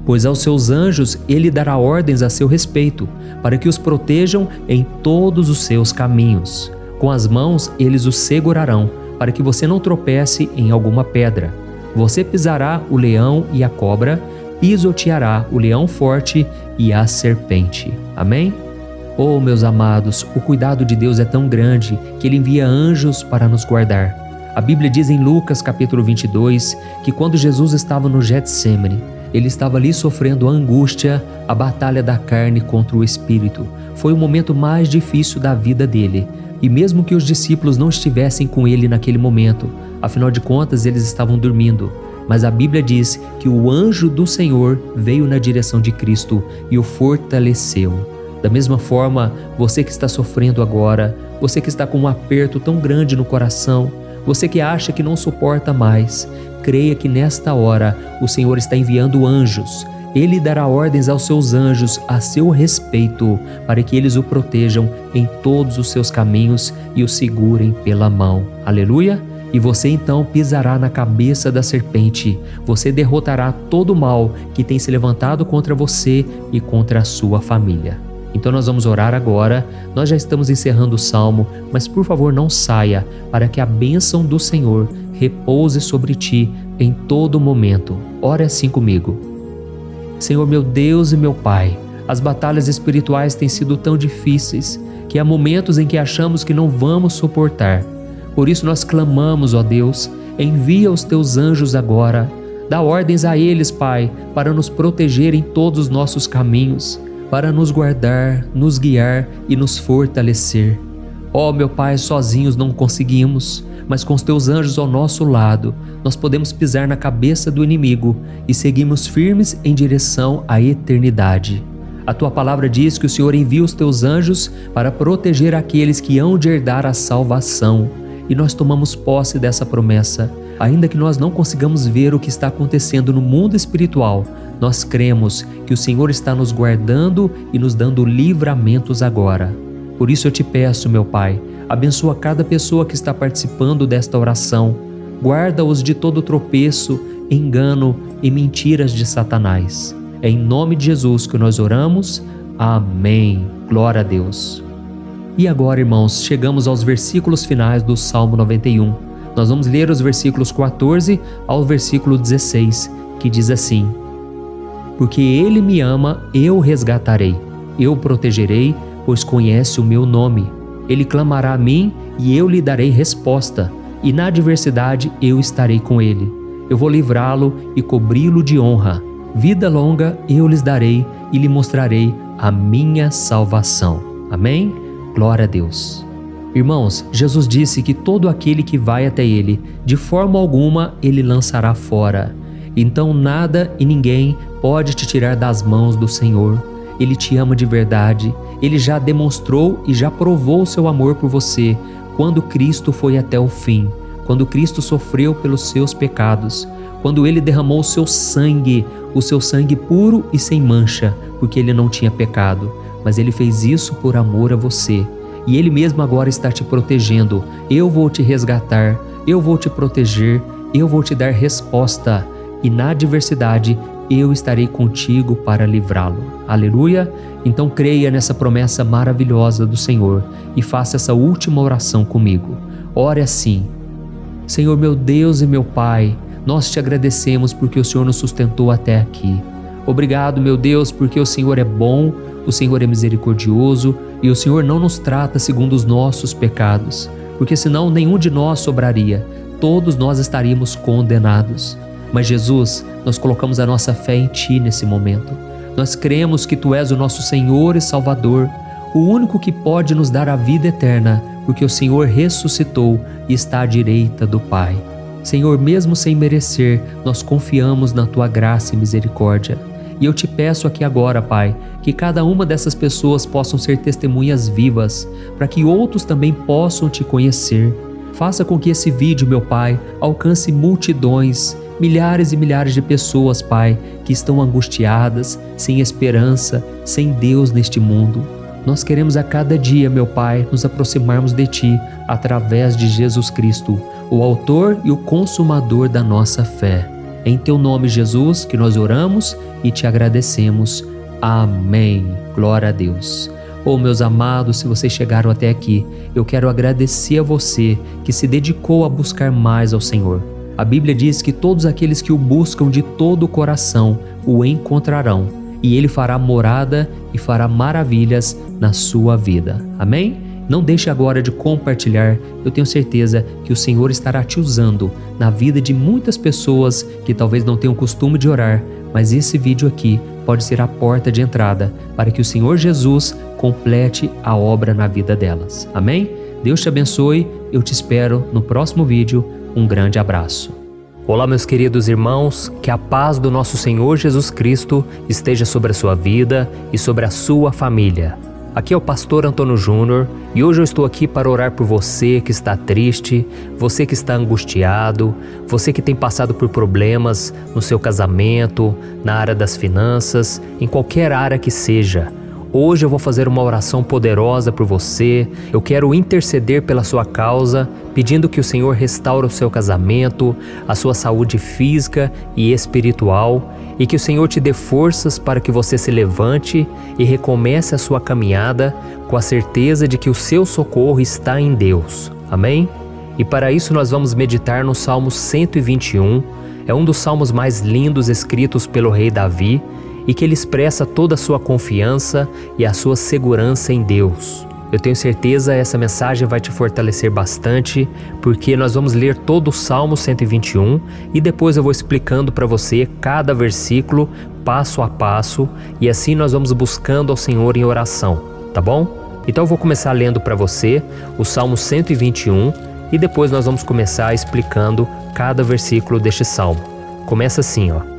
Pois aos seus anjos ele dará ordens a seu respeito, para que os protejam em todos os seus caminhos. Com as mãos eles os segurarão, para que você não tropece em alguma pedra. Você pisará o leão e a cobra, pisoteará o leão forte e a serpente. Amém? Oh, meus amados, o cuidado de Deus é tão grande que Ele envia anjos para nos guardar. A Bíblia diz em Lucas capítulo 22 que quando Jesus estava no Getsêmani, Ele estava ali sofrendo a angústia, a batalha da carne contra o espírito. Foi o momento mais difícil da vida dele. E mesmo que os discípulos não estivessem com ele naquele momento, afinal de contas eles estavam dormindo, mas a Bíblia diz que o anjo do Senhor veio na direção de Cristo e o fortaleceu. Da mesma forma, você que está sofrendo agora, você que está com um aperto tão grande no coração, você que acha que não suporta mais, creia que nesta hora o Senhor está enviando anjos. Ele dará ordens aos seus anjos a seu respeito, para que eles o protejam em todos os seus caminhos e o segurem pela mão. Aleluia! E você então pisará na cabeça da serpente. Você derrotará todo o mal que tem se levantado contra você e contra a sua família. Então nós vamos orar agora. Nós já estamos encerrando o salmo, mas por favor não saia, para que a bênção do Senhor repouse sobre ti em todo momento. Ore assim comigo. Senhor, meu Deus e meu Pai, as batalhas espirituais têm sido tão difíceis que há momentos em que achamos que não vamos suportar. Por isso nós clamamos, ó Deus, envia os teus anjos agora. Dá ordens a eles, Pai, para nos proteger em todos os nossos caminhos, para nos guardar, nos guiar e nos fortalecer. Ó meu Pai, sozinhos não conseguimos, mas com os teus anjos ao nosso lado, nós podemos pisar na cabeça do inimigo e seguimos firmes em direção à eternidade. A tua palavra diz que o Senhor envia os teus anjos para proteger aqueles que hão de herdar a salvação. E nós tomamos posse dessa promessa. Ainda que nós não consigamos ver o que está acontecendo no mundo espiritual, nós cremos que o Senhor está nos guardando e nos dando livramentos agora. Por isso eu te peço, meu Pai, abençoa cada pessoa que está participando desta oração. Guarda-os de todo tropeço, engano e mentiras de Satanás. É em nome de Jesus que nós oramos. Amém. Glória a Deus. E agora, irmãos, chegamos aos versículos finais do Salmo 91. Nós vamos ler os versículos 14 ao versículo 16, que diz assim: Porque Ele me ama, eu o resgatarei. Eu o protegerei, pois conhece o meu nome. Ele clamará a mim e eu lhe darei resposta. E na adversidade eu estarei com ele. Eu vou livrá-lo e cobri-lo de honra. Vida longa eu lhes darei e lhe mostrarei a minha salvação. Amém? Glória a Deus. Irmãos, Jesus disse que todo aquele que vai até ele, de forma alguma ele lançará fora. Então nada e ninguém pode te tirar das mãos do Senhor. Ele te ama de verdade. Ele já demonstrou e já provou o seu amor por você quando Cristo foi até o fim, quando Cristo sofreu pelos seus pecados, quando Ele derramou o seu sangue puro e sem mancha, porque Ele não tinha pecado, mas Ele fez isso por amor a você. E Ele mesmo agora está te protegendo. Eu vou te resgatar, eu vou te proteger, eu vou te dar resposta. E na adversidade eu estarei contigo para livrá-lo. Aleluia! Então creia nessa promessa maravilhosa do Senhor e faça essa última oração comigo. Ore assim: Senhor meu Deus e meu Pai, nós te agradecemos porque o Senhor nos sustentou até aqui. Obrigado, meu Deus, porque o Senhor é bom, o Senhor é misericordioso e o Senhor não nos trata segundo os nossos pecados, porque senão nenhum de nós sobraria, todos nós estaríamos condenados. Mas Jesus, nós colocamos a nossa fé em Ti nesse momento. Nós cremos que Tu és o nosso Senhor e Salvador, o único que pode nos dar a vida eterna, porque o Senhor ressuscitou e está à direita do Pai. Senhor, mesmo sem merecer, nós confiamos na Tua graça e misericórdia. E eu te peço aqui agora, Pai, que cada uma dessas pessoas possam ser testemunhas vivas, para que outros também possam Te conhecer. Faça com que esse vídeo, meu Pai, alcance multidões, milhares e milhares de pessoas, Pai, que estão angustiadas, sem esperança, sem Deus neste mundo. Nós queremos a cada dia, meu Pai, nos aproximarmos de Ti através de Jesus Cristo, o autor e o consumador da nossa fé. É em Teu nome, Jesus, que nós oramos e Te agradecemos. Amém. Glória a Deus. Oh, meus amados, se vocês chegaram até aqui, eu quero agradecer a você que se dedicou a buscar mais ao Senhor. A Bíblia diz que todos aqueles que o buscam de todo o coração o encontrarão, e Ele fará morada e fará maravilhas na sua vida. Amém? Não deixe agora de compartilhar, eu tenho certeza que o Senhor estará te usando na vida de muitas pessoas que talvez não tenham costume de orar, mas esse vídeo aqui pode ser a porta de entrada para que o Senhor Jesus complete a obra na vida delas. Amém? Deus te abençoe, eu te espero no próximo vídeo. Um grande abraço. Olá, meus queridos irmãos, que a paz do nosso Senhor Jesus Cristo esteja sobre a sua vida e sobre a sua família. Aqui é o pastor Antônio Júnior e hoje eu estou aqui para orar por você que está triste, você que está angustiado, você que tem passado por problemas no seu casamento, na área das finanças, em qualquer área que seja. Hoje eu vou fazer uma oração poderosa por você. Eu quero interceder pela sua causa, pedindo que o Senhor restaure o seu casamento, a sua saúde física e espiritual, e que o Senhor te dê forças para que você se levante e recomece a sua caminhada com a certeza de que o seu socorro está em Deus. Amém? E para isso nós vamos meditar no Salmo 121. É um dos salmos mais lindos escritos pelo rei Davi, e que ele expressa toda a sua confiança e a sua segurança em Deus. Eu tenho certeza que essa mensagem vai te fortalecer bastante, porque nós vamos ler todo o Salmo 121 e depois eu vou explicando para você cada versículo, passo a passo, e assim nós vamos buscando ao Senhor em oração, tá bom? Então eu vou começar lendo para você o Salmo 121 e depois nós vamos começar explicando cada versículo deste salmo. Começa assim, ó.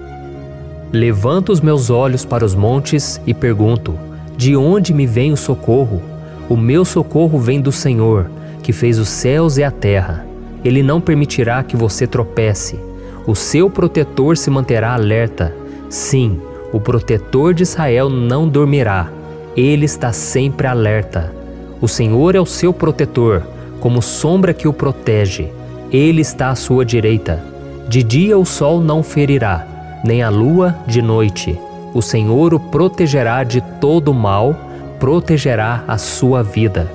Levanto os meus olhos para os montes e pergunto: de onde me vem o socorro? O meu socorro vem do Senhor, que fez os céus e a terra. Ele não permitirá que você tropece. O seu protetor se manterá alerta. Sim, o protetor de Israel não dormirá. Ele está sempre alerta. O Senhor é o seu protetor, como sombra que o protege. Ele está à sua direita. De dia o sol não ferirá, nem a lua de noite. O Senhor o protegerá de todo mal, protegerá a sua vida.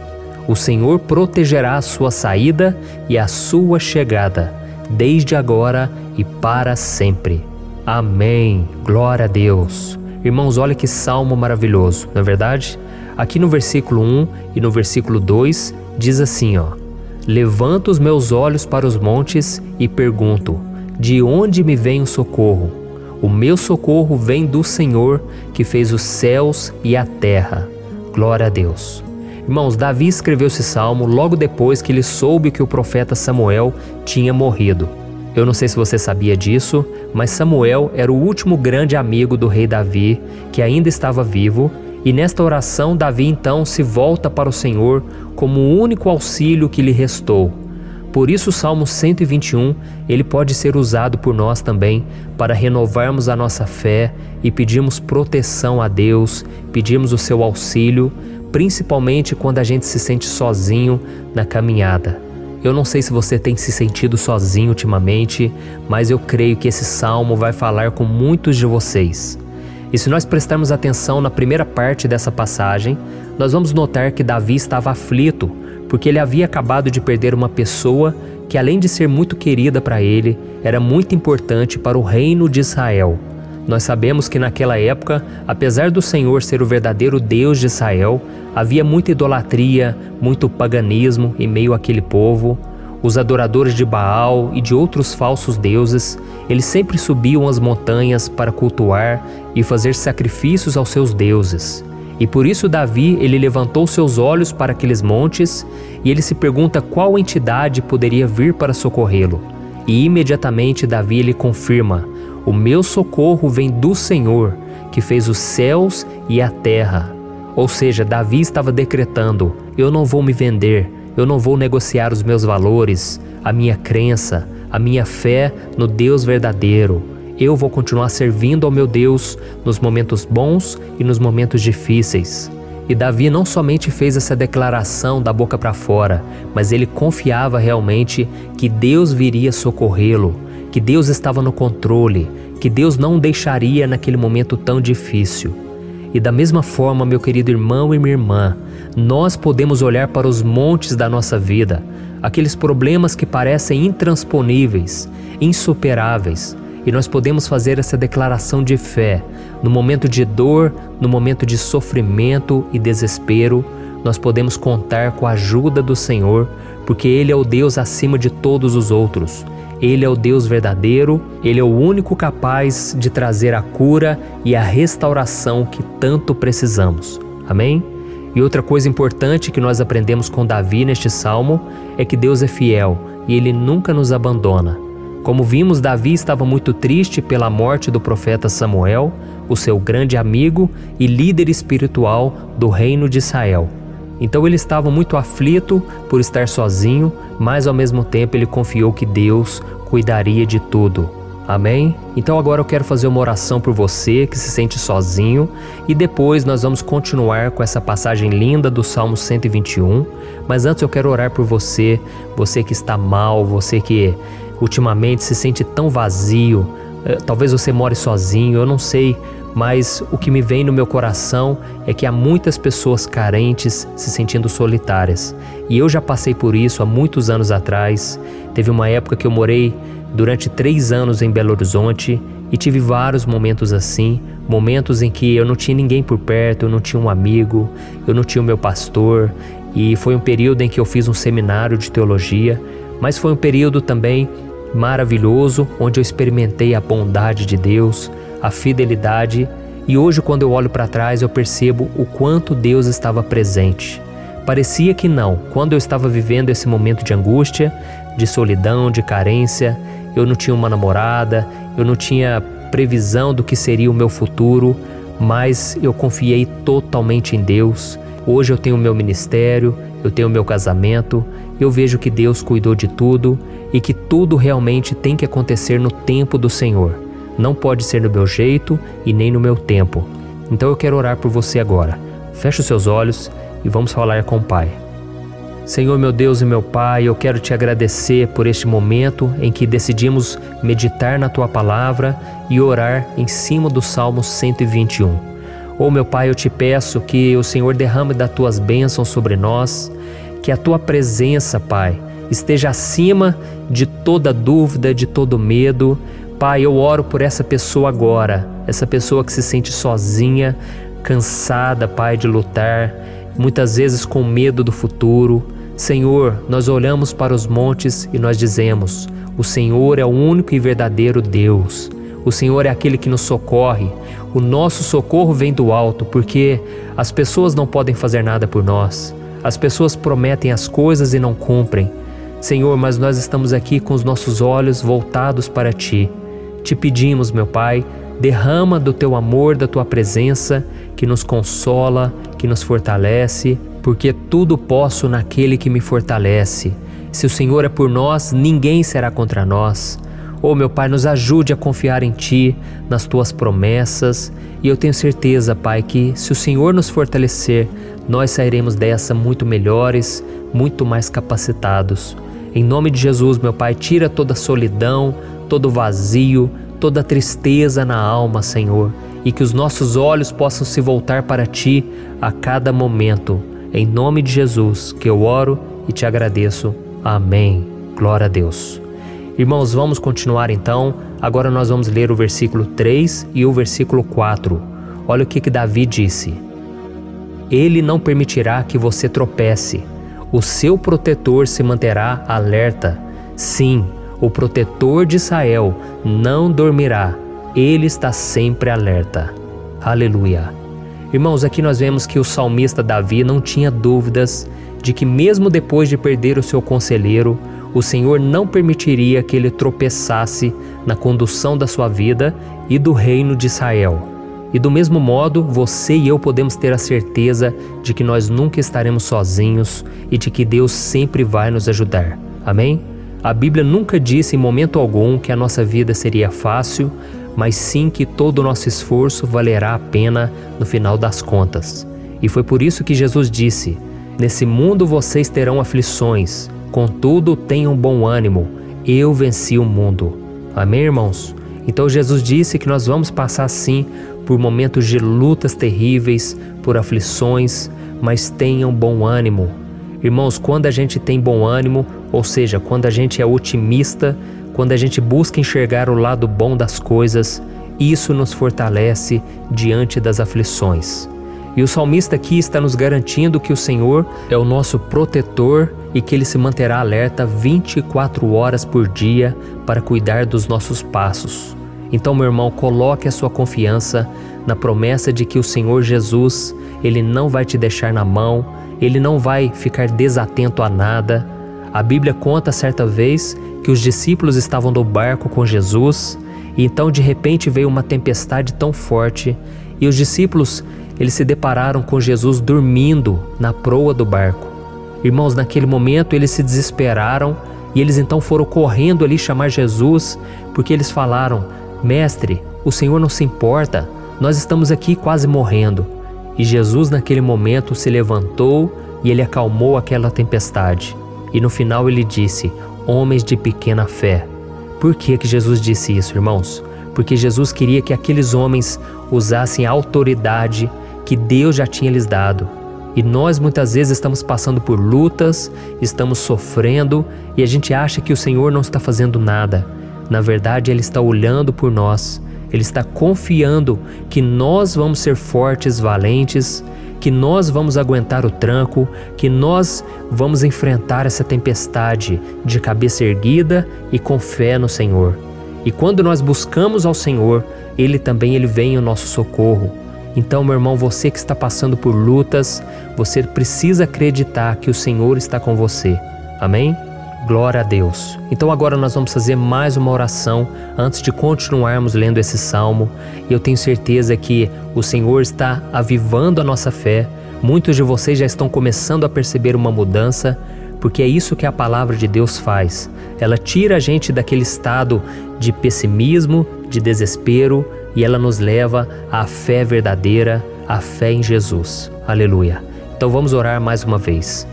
O Senhor protegerá a sua saída e a sua chegada, desde agora e para sempre. Amém. Glória a Deus. Irmãos, olha que salmo maravilhoso, não é verdade? Aqui no versículo 1 e no versículo 2 diz assim, ó: Levanto os meus olhos para os montes e pergunto: de onde me vem o socorro? O meu socorro vem do Senhor, que fez os céus e a terra. Glória a Deus. Irmãos, Davi escreveu esse salmo logo depois que ele soube que o profeta Samuel tinha morrido. Eu não sei se você sabia disso, mas Samuel era o último grande amigo do rei Davi, que ainda estava vivo, e nesta oração Davi então se volta para o Senhor como o único auxílio que lhe restou. Por isso o Salmo 121, ele pode ser usado por nós também para renovarmos a nossa fé e pedirmos proteção a Deus, pedirmos o seu auxílio, principalmente quando a gente se sente sozinho na caminhada. Eu não sei se você tem se sentido sozinho ultimamente, mas eu creio que esse salmo vai falar com muitos de vocês. E se nós prestarmos atenção na primeira parte dessa passagem, nós vamos notar que Davi estava aflito, porque ele havia acabado de perder uma pessoa que, além de ser muito querida para ele, era muito importante para o reino de Israel. Nós sabemos que naquela época, apesar do Senhor ser o verdadeiro Deus de Israel, havia muita idolatria, muito paganismo em meio àquele povo. Os adoradores de Baal e de outros falsos deuses, eles sempre subiam as montanhas para cultuar e fazer sacrifícios aos seus deuses. E por isso Davi, ele levantou seus olhos para aqueles montes e ele se pergunta qual entidade poderia vir para socorrê-lo. E imediatamente Davi ele confirma: o meu socorro vem do Senhor, que fez os céus e a terra. Ou seja, Davi estava decretando: eu não vou me vender, eu não vou negociar os meus valores, a minha crença, a minha fé no Deus verdadeiro. Eu vou continuar servindo ao meu Deus nos momentos bons e nos momentos difíceis. E Davi não somente fez essa declaração da boca para fora, mas ele confiava realmente que Deus viria socorrê-lo, que Deus estava no controle, que Deus não o deixaria naquele momento tão difícil. E da mesma forma, meu querido irmão e minha irmã, nós podemos olhar para os montes da nossa vida, aqueles problemas que parecem intransponíveis, insuperáveis, e nós podemos fazer essa declaração de fé. No momento de dor, no momento de sofrimento e desespero, nós podemos contar com a ajuda do Senhor, porque Ele é o Deus acima de todos os outros. Ele é o Deus verdadeiro, Ele é o único capaz de trazer a cura e a restauração que tanto precisamos. Amém? E outra coisa importante que nós aprendemos com Davi neste salmo é que Deus é fiel e Ele nunca nos abandona. Como vimos, Davi estava muito triste pela morte do profeta Samuel, o seu grande amigo e líder espiritual do reino de Israel. Então ele estava muito aflito por estar sozinho, mas ao mesmo tempo ele confiou que Deus cuidaria de tudo. Amém? Então agora eu quero fazer uma oração por você que se sente sozinho e depois nós vamos continuar com essa passagem linda do Salmo 121. Mas antes eu quero orar por você, você que está mal, você que ultimamente se sente tão vazio, talvez você more sozinho, eu não sei, mas o que me vem no meu coração é que há muitas pessoas carentes se sentindo solitárias. E eu já passei por isso há muitos anos atrás. Teve uma época que eu morei durante 3 anos em Belo Horizonte e tive vários momentos assim, momentos em que eu não tinha ninguém por perto, eu não tinha um amigo, eu não tinha o meu pastor, e foi um período em que eu fiz um seminário de teologia, mas foi um período também maravilhoso, onde eu experimentei a bondade de Deus, a fidelidade, e hoje quando eu olho para trás eu percebo o quanto Deus estava presente. Parecia que não, quando eu estava vivendo esse momento de angústia, de solidão, de carência, eu não tinha uma namorada, eu não tinha previsão do que seria o meu futuro, mas eu confiei totalmente em Deus. Hoje eu tenho o meu ministério, eu tenho o meu casamento, eu vejo que Deus cuidou de tudo e que tudo realmente tem que acontecer no tempo do Senhor. Não pode ser no meu jeito e nem no meu tempo. Então eu quero orar por você agora. Feche os seus olhos e vamos falar com o Pai. Senhor, meu Deus e meu Pai, eu quero te agradecer por este momento em que decidimos meditar na Tua Palavra e orar em cima do Salmo 121. Oh, meu Pai, eu te peço que o Senhor derrame das Tuas bênçãos sobre nós, que a Tua presença, Pai, esteja acima de toda dúvida, de todo medo. Pai, eu oro por essa pessoa agora, essa pessoa que se sente sozinha, cansada, Pai, de lutar, muitas vezes com medo do futuro. Senhor, nós olhamos para os montes e nós dizemos: o Senhor é o único e verdadeiro Deus. O Senhor é aquele que nos socorre. O nosso socorro vem do alto, porque as pessoas não podem fazer nada por nós. As pessoas prometem as coisas e não cumprem. Senhor, mas nós estamos aqui com os nossos olhos voltados para Ti. Te pedimos, meu Pai, derrama do Teu amor, da Tua presença, que nos consola, que nos fortalece, porque tudo posso naquele que me fortalece. Se o Senhor é por nós, ninguém será contra nós. Oh, meu Pai, nos ajude a confiar em Ti, nas Tuas promessas, e eu tenho certeza, Pai, que se o Senhor nos fortalecer, nós sairemos dessa muito melhores, muito mais capacitados. Em nome de Jesus, meu Pai, tira toda a solidão, todo o vazio, toda a tristeza na alma, Senhor, e que os nossos olhos possam se voltar para Ti a cada momento. Em nome de Jesus que eu oro e te agradeço. Amém. Glória a Deus. Irmãos, vamos continuar então. Agora nós vamos ler o versículo 3 e o versículo 4. Olha o que Davi disse. Ele não permitirá que você tropece. O seu protetor se manterá alerta. Sim, o protetor de Israel não dormirá. Ele está sempre alerta. Aleluia. Irmãos, aqui nós vemos que o salmista Davi não tinha dúvidas de que mesmo depois de perder o seu conselheiro, o Senhor não permitiria que ele tropeçasse na condução da sua vida e do reino de Israel. E do mesmo modo, você e eu podemos ter a certeza de que nós nunca estaremos sozinhos e de que Deus sempre vai nos ajudar. Amém? A Bíblia nunca disse em momento algum que a nossa vida seria fácil, mas sim que todo o nosso esforço valerá a pena no final das contas. E foi por isso que Jesus disse: nesse mundo vocês terão aflições, contudo tenham bom ânimo, eu venci o mundo. Amém, irmãos? Então Jesus disse que nós vamos passar sim por momentos de lutas terríveis, por aflições, mas tenham bom ânimo. Irmãos, quando a gente tem bom ânimo, ou seja, quando a gente é otimista, quando a gente busca enxergar o lado bom das coisas, isso nos fortalece diante das aflições. E o salmista aqui está nos garantindo que o Senhor é o nosso protetor e que Ele se manterá alerta 24 horas por dia para cuidar dos nossos passos. Então, meu irmão, coloque a sua confiança na promessa de que o Senhor Jesus, Ele não vai te deixar na mão, Ele não vai ficar desatento a nada. A Bíblia conta certa vez que os discípulos estavam no barco com Jesus e então de repente veio uma tempestade tão forte e os discípulos eles se depararam com Jesus dormindo na proa do barco. Irmãos, naquele momento eles se desesperaram e eles então foram correndo ali chamar Jesus porque eles falaram: Mestre, o Senhor não se importa, nós estamos aqui quase morrendo. E Jesus naquele momento se levantou e Ele acalmou aquela tempestade. E no final Ele disse: homens de pequena fé. Por que Jesus disse isso, irmãos? Porque Jesus queria que aqueles homens usassem a autoridade que Deus já tinha lhes dado. E nós muitas vezes estamos passando por lutas, estamos sofrendo e a gente acha que o Senhor não está fazendo nada. Na verdade, Ele está olhando por nós. Ele está confiando que nós vamos ser fortes, valentes, que nós vamos aguentar o tranco, que nós vamos enfrentar essa tempestade de cabeça erguida e com fé no Senhor. E quando nós buscamos ao Senhor, Ele vem ao nosso socorro. Então, meu irmão, você que está passando por lutas, você precisa acreditar que o Senhor está com você. Amém? Glória a Deus. Então agora nós vamos fazer mais uma oração antes de continuarmos lendo esse salmo. E eu tenho certeza que o Senhor está avivando a nossa fé. Muitos de vocês já estão começando a perceber uma mudança, porque é isso que a palavra de Deus faz. Ela tira a gente daquele estado de pessimismo, de desespero, e ela nos leva à fé verdadeira, à fé em Jesus. Aleluia. Então vamos orar mais uma vez.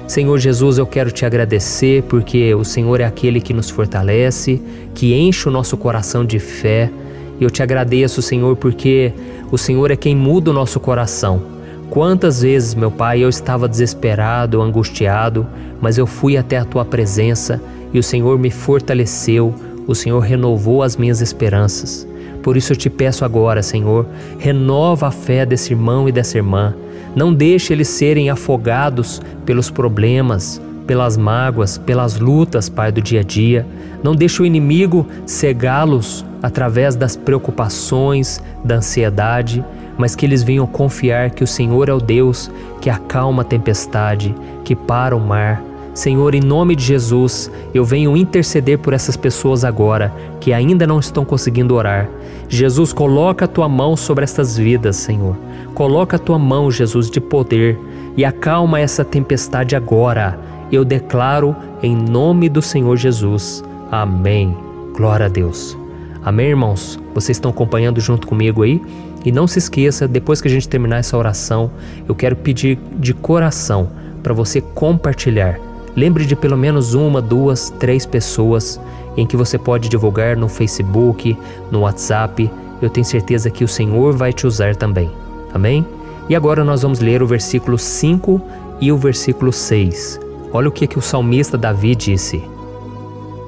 Senhor Jesus, eu quero te agradecer porque o Senhor é aquele que nos fortalece, que enche o nosso coração de fé. Eu te agradeço, Senhor, porque o Senhor é quem muda o nosso coração. Quantas vezes, meu Pai, eu estava desesperado, angustiado, mas eu fui até a Tua presença e o Senhor me fortaleceu, o Senhor renovou as minhas esperanças. Por isso eu te peço agora, Senhor, renova a fé desse irmão e dessa irmã. Não deixe eles serem afogados pelos problemas, pelas mágoas, pelas lutas, Pai, do dia a dia. Não deixe o inimigo cegá-los através das preocupações, da ansiedade, mas que eles venham confiar que o Senhor é o Deus que acalma a tempestade, que para o mar. Senhor, em nome de Jesus, eu venho interceder por essas pessoas agora que ainda não estão conseguindo orar. Jesus, coloca a Tua mão sobre essas vidas, Senhor. Coloca a Tua mão, Jesus, de poder e acalma essa tempestade agora. Eu declaro em nome do Senhor Jesus. Amém. Glória a Deus. Amém, irmãos? Vocês estão acompanhando junto comigo aí? E não se esqueça, depois que a gente terminar essa oração, eu quero pedir de coração para você compartilhar. Lembre de pelo menos 1, 2, 3 pessoas em que você pode divulgar no Facebook, no WhatsApp. Eu tenho certeza que o Senhor vai te usar também. Amém? E agora nós vamos ler o versículo 5 e o versículo 6. Olha o que o salmista Davi disse.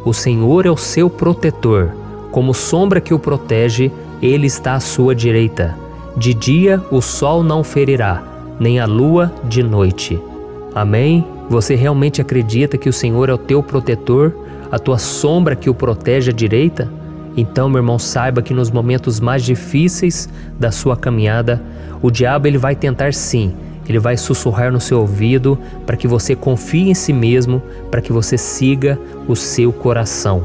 O Senhor é o seu protetor, como sombra que o protege, Ele está à sua direita. De dia o sol não ferirá, nem a lua de noite. Amém? Você realmente acredita que o Senhor é o teu protetor, a tua sombra que o protege à direita? Então, meu irmão, saiba que nos momentos mais difíceis da sua caminhada, o diabo ele vai tentar sim, ele vai sussurrar no seu ouvido para que você confie em si mesmo, para que você siga o seu coração.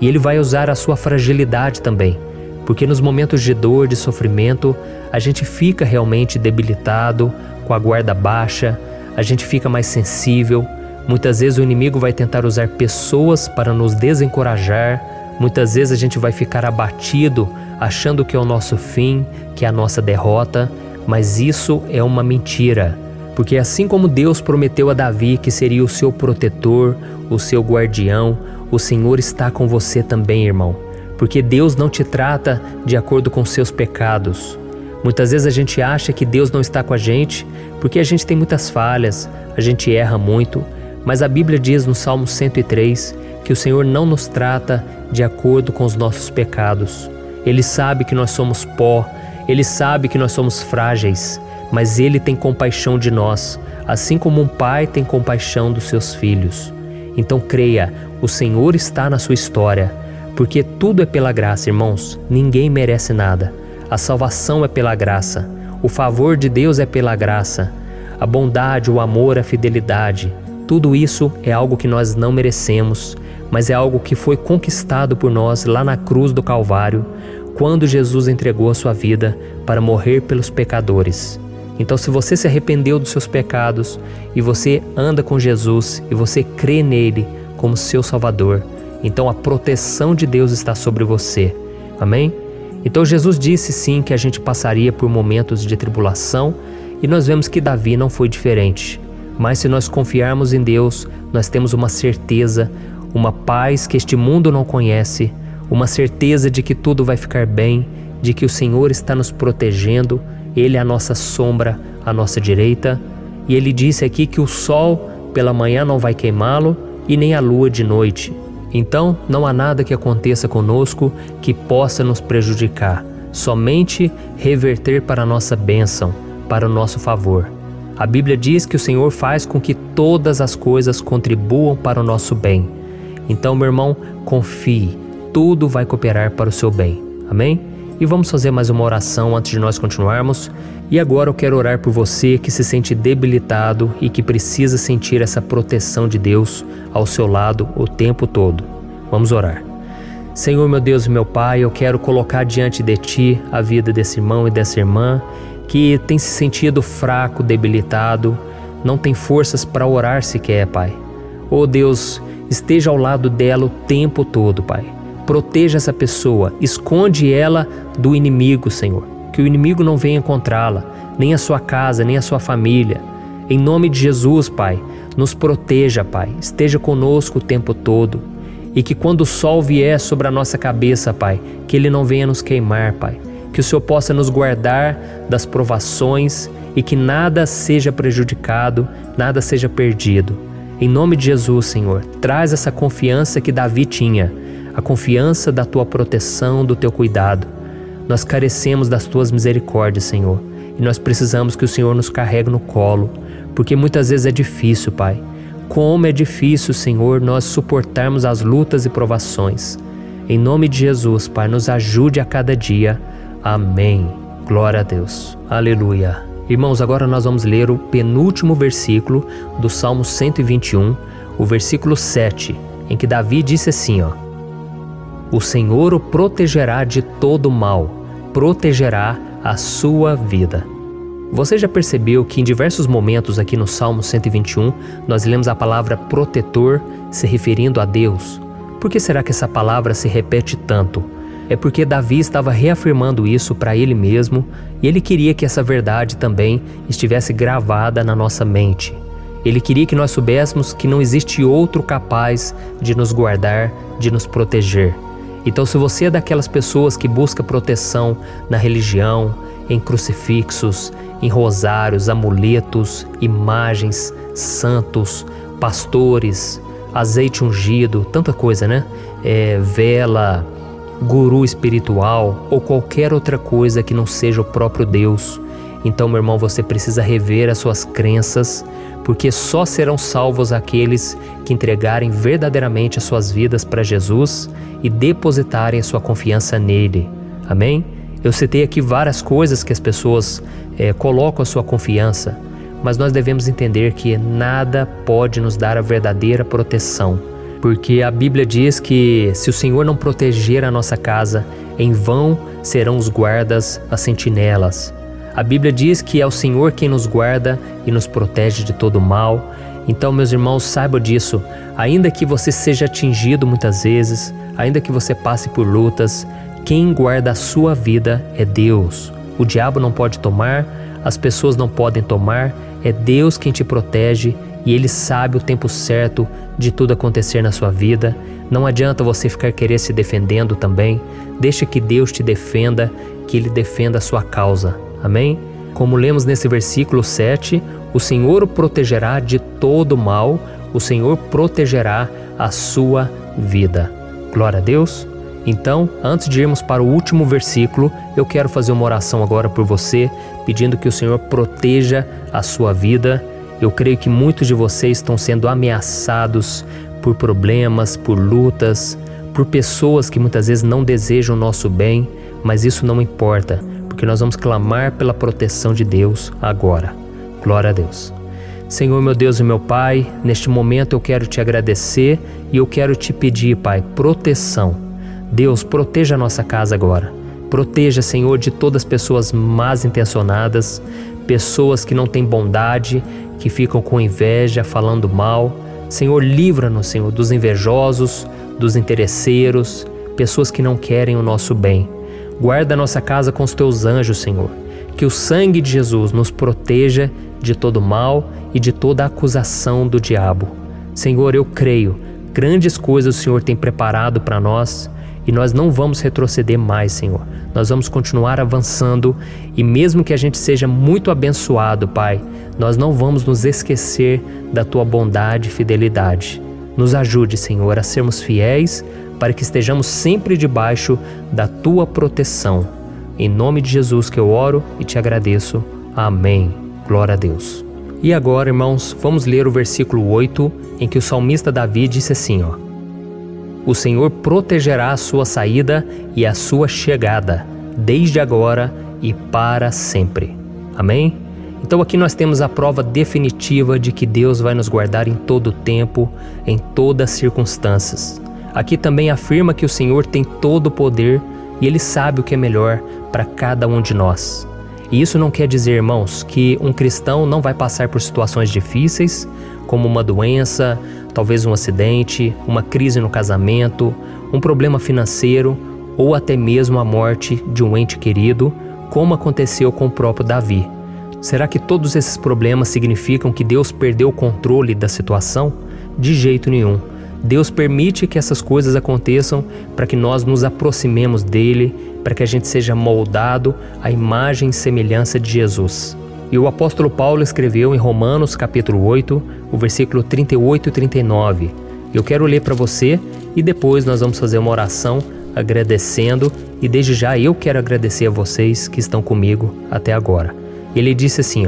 E ele vai usar a sua fragilidade também, porque nos momentos de dor, de sofrimento, a gente fica realmente debilitado, com a guarda baixa, a gente fica mais sensível. Muitas vezes o inimigo vai tentar usar pessoas para nos desencorajar. Muitas vezes a gente vai ficar abatido, achando que é o nosso fim, que é a nossa derrota. Mas isso é uma mentira. Porque assim como Deus prometeu a Davi que seria o seu protetor, o seu guardião, o Senhor está com você também, irmão. Porque Deus não te trata de acordo com seus pecados. Muitas vezes a gente acha que Deus não está com a gente porque a gente tem muitas falhas, a gente erra muito, mas a Bíblia diz no Salmo 103 que o Senhor não nos trata de acordo com os nossos pecados. Ele sabe que nós somos pó, Ele sabe que nós somos frágeis, mas Ele tem compaixão de nós, assim como um pai tem compaixão dos seus filhos. Então creia, o Senhor está na sua história, porque tudo é pela graça, irmãos, ninguém merece nada. A salvação é pela graça, o favor de Deus é pela graça, a bondade, o amor, a fidelidade, tudo isso é algo que nós não merecemos, mas é algo que foi conquistado por nós lá na cruz do Calvário, quando Jesus entregou a sua vida para morrer pelos pecadores. Então, se você se arrependeu dos seus pecados e você anda com Jesus e você crê nele como seu Salvador, então a proteção de Deus está sobre você. Amém? Então Jesus disse sim que a gente passaria por momentos de tribulação e nós vemos que Davi não foi diferente. Mas se nós confiarmos em Deus, nós temos uma certeza, uma paz que este mundo não conhece, uma certeza de que tudo vai ficar bem, de que o Senhor está nos protegendo, Ele é a nossa sombra, a nossa direita. E Ele disse aqui que o sol pela manhã não vai queimá-lo e nem a lua de noite. Então, não há nada que aconteça conosco que possa nos prejudicar, somente reverter para a nossa bênção, para o nosso favor. A Bíblia diz que o Senhor faz com que todas as coisas contribuam para o nosso bem. Então, meu irmão, confie, tudo vai cooperar para o seu bem. Amém? E vamos fazer mais uma oração antes de nós continuarmos. E agora eu quero orar por você que se sente debilitado e que precisa sentir essa proteção de Deus ao seu lado o tempo todo. Vamos orar. Senhor, meu Deus e meu Pai, eu quero colocar diante de Ti a vida desse irmão e dessa irmã que tem se sentido fraco, debilitado, não tem forças para orar sequer, Pai. Oh Deus, esteja ao lado dela o tempo todo, Pai. Proteja essa pessoa, esconde ela do inimigo, Senhor. Que o inimigo não venha encontrá-la, nem a sua casa, nem a sua família. Em nome de Jesus, Pai, nos proteja, Pai. Esteja conosco o tempo todo. E que quando o sol vier sobre a nossa cabeça, Pai, que ele não venha nos queimar, Pai. Que o Senhor possa nos guardar das provações e que nada seja prejudicado, nada seja perdido. Em nome de Jesus, Senhor, traz essa confiança que Davi tinha, a confiança da Tua proteção, do Teu cuidado. Nós carecemos das Tuas misericórdias, Senhor, e nós precisamos que o Senhor nos carregue no colo, porque muitas vezes é difícil, Pai. Como é difícil, Senhor, nós suportarmos as lutas e provações. Em nome de Jesus, Pai, nos ajude a cada dia. Amém. Glória a Deus. Aleluia. Irmãos, agora nós vamos ler o penúltimo versículo do Salmo 121, o versículo 7, em que Davi disse assim, ó: O Senhor o protegerá de todo mal, protegerá a sua vida. Você já percebeu que em diversos momentos aqui no Salmo 121, nós lemos a palavra protetor se referindo a Deus? Por que será que essa palavra se repete tanto? É porque Davi estava reafirmando isso para ele mesmo e ele queria que essa verdade também estivesse gravada na nossa mente. Ele queria que nós soubéssemos que não existe outro capaz de nos guardar, de nos proteger. Então, se você é daquelas pessoas que busca proteção na religião, em crucifixos, em rosários, amuletos, imagens, santos, pastores, azeite ungido, tanta coisa, né? Vela, guru espiritual ou qualquer outra coisa que não seja o próprio Deus. Então, meu irmão, você precisa rever as suas crenças, porque só serão salvos aqueles que entregarem verdadeiramente as suas vidas para Jesus e depositarem a sua confiança nele. Amém? Eu citei aqui várias coisas que as pessoas colocam a sua confiança, mas nós devemos entender que nada pode nos dar a verdadeira proteção, porque a Bíblia diz que se o Senhor não proteger a nossa casa, em vão serão os guardas, as sentinelas. A Bíblia diz que é o Senhor quem nos guarda e nos protege de todo mal. Então, meus irmãos, saibam disso. Ainda que você seja atingido muitas vezes, ainda que você passe por lutas, quem guarda a sua vida é Deus. O diabo não pode tomar, as pessoas não podem tomar, é Deus quem te protege e Ele sabe o tempo certo de tudo acontecer na sua vida. Não adianta você ficar querer se defendendo também. Deixa que Deus te defenda, que Ele defenda a sua causa. Amém? Como lemos nesse versículo 7, o Senhor o protegerá de todo mal, o Senhor protegerá a sua vida. Glória a Deus! Então, antes de irmos para o último versículo, eu quero fazer uma oração agora por você, pedindo que o Senhor proteja a sua vida. Eu creio que muitos de vocês estão sendo ameaçados por problemas, por lutas, por pessoas que muitas vezes não desejam o nosso bem, mas isso não importa, porque nós vamos clamar pela proteção de Deus agora. Glória a Deus. Senhor, meu Deus e meu Pai, neste momento eu quero te agradecer e eu quero te pedir, Pai, proteção. Deus, proteja a nossa casa agora. Proteja, Senhor, de todas as pessoas más intencionadas, pessoas que não têm bondade, que ficam com inveja, falando mal. Senhor, livra-nos, Senhor, dos invejosos, dos interesseiros, pessoas que não querem o nosso bem. Guarda a nossa casa com os teus anjos, Senhor. Que o sangue de Jesus nos proteja de todo mal e de toda acusação do diabo. Senhor, eu creio, grandes coisas o Senhor tem preparado para nós e nós não vamos retroceder mais, Senhor. Nós vamos continuar avançando e mesmo que a gente seja muito abençoado, Pai, nós não vamos nos esquecer da Tua bondade e fidelidade. Nos ajude, Senhor, a sermos fiéis para que estejamos sempre debaixo da Tua proteção. Em nome de Jesus que eu oro e te agradeço. Amém. Glória a Deus. E agora, irmãos, vamos ler o versículo 8, em que o salmista Davi disse assim, O Senhor protegerá a sua saída e a sua chegada, desde agora e para sempre. Amém? Então aqui nós temos a prova definitiva de que Deus vai nos guardar em todo o tempo, em todas as circunstâncias. Aqui também afirma que o Senhor tem todo o poder e Ele sabe o que é melhor para cada um de nós. E isso não quer dizer, irmãos, que um cristão não vai passar por situações difíceis, como uma doença, talvez um acidente, uma crise no casamento, um problema financeiro ou até mesmo a morte de um ente querido, como aconteceu com o próprio Davi. Será que todos esses problemas significam que Deus perdeu o controle da situação? De jeito nenhum. Deus permite que essas coisas aconteçam para que nós nos aproximemos dele, para que a gente seja moldado à imagem e semelhança de Jesus. E o apóstolo Paulo escreveu em Romanos capítulo 8, o versículo 38 e 39. Eu quero ler para você e depois nós vamos fazer uma oração agradecendo e desde já eu quero agradecer a vocês que estão comigo até agora. Ele disse assim,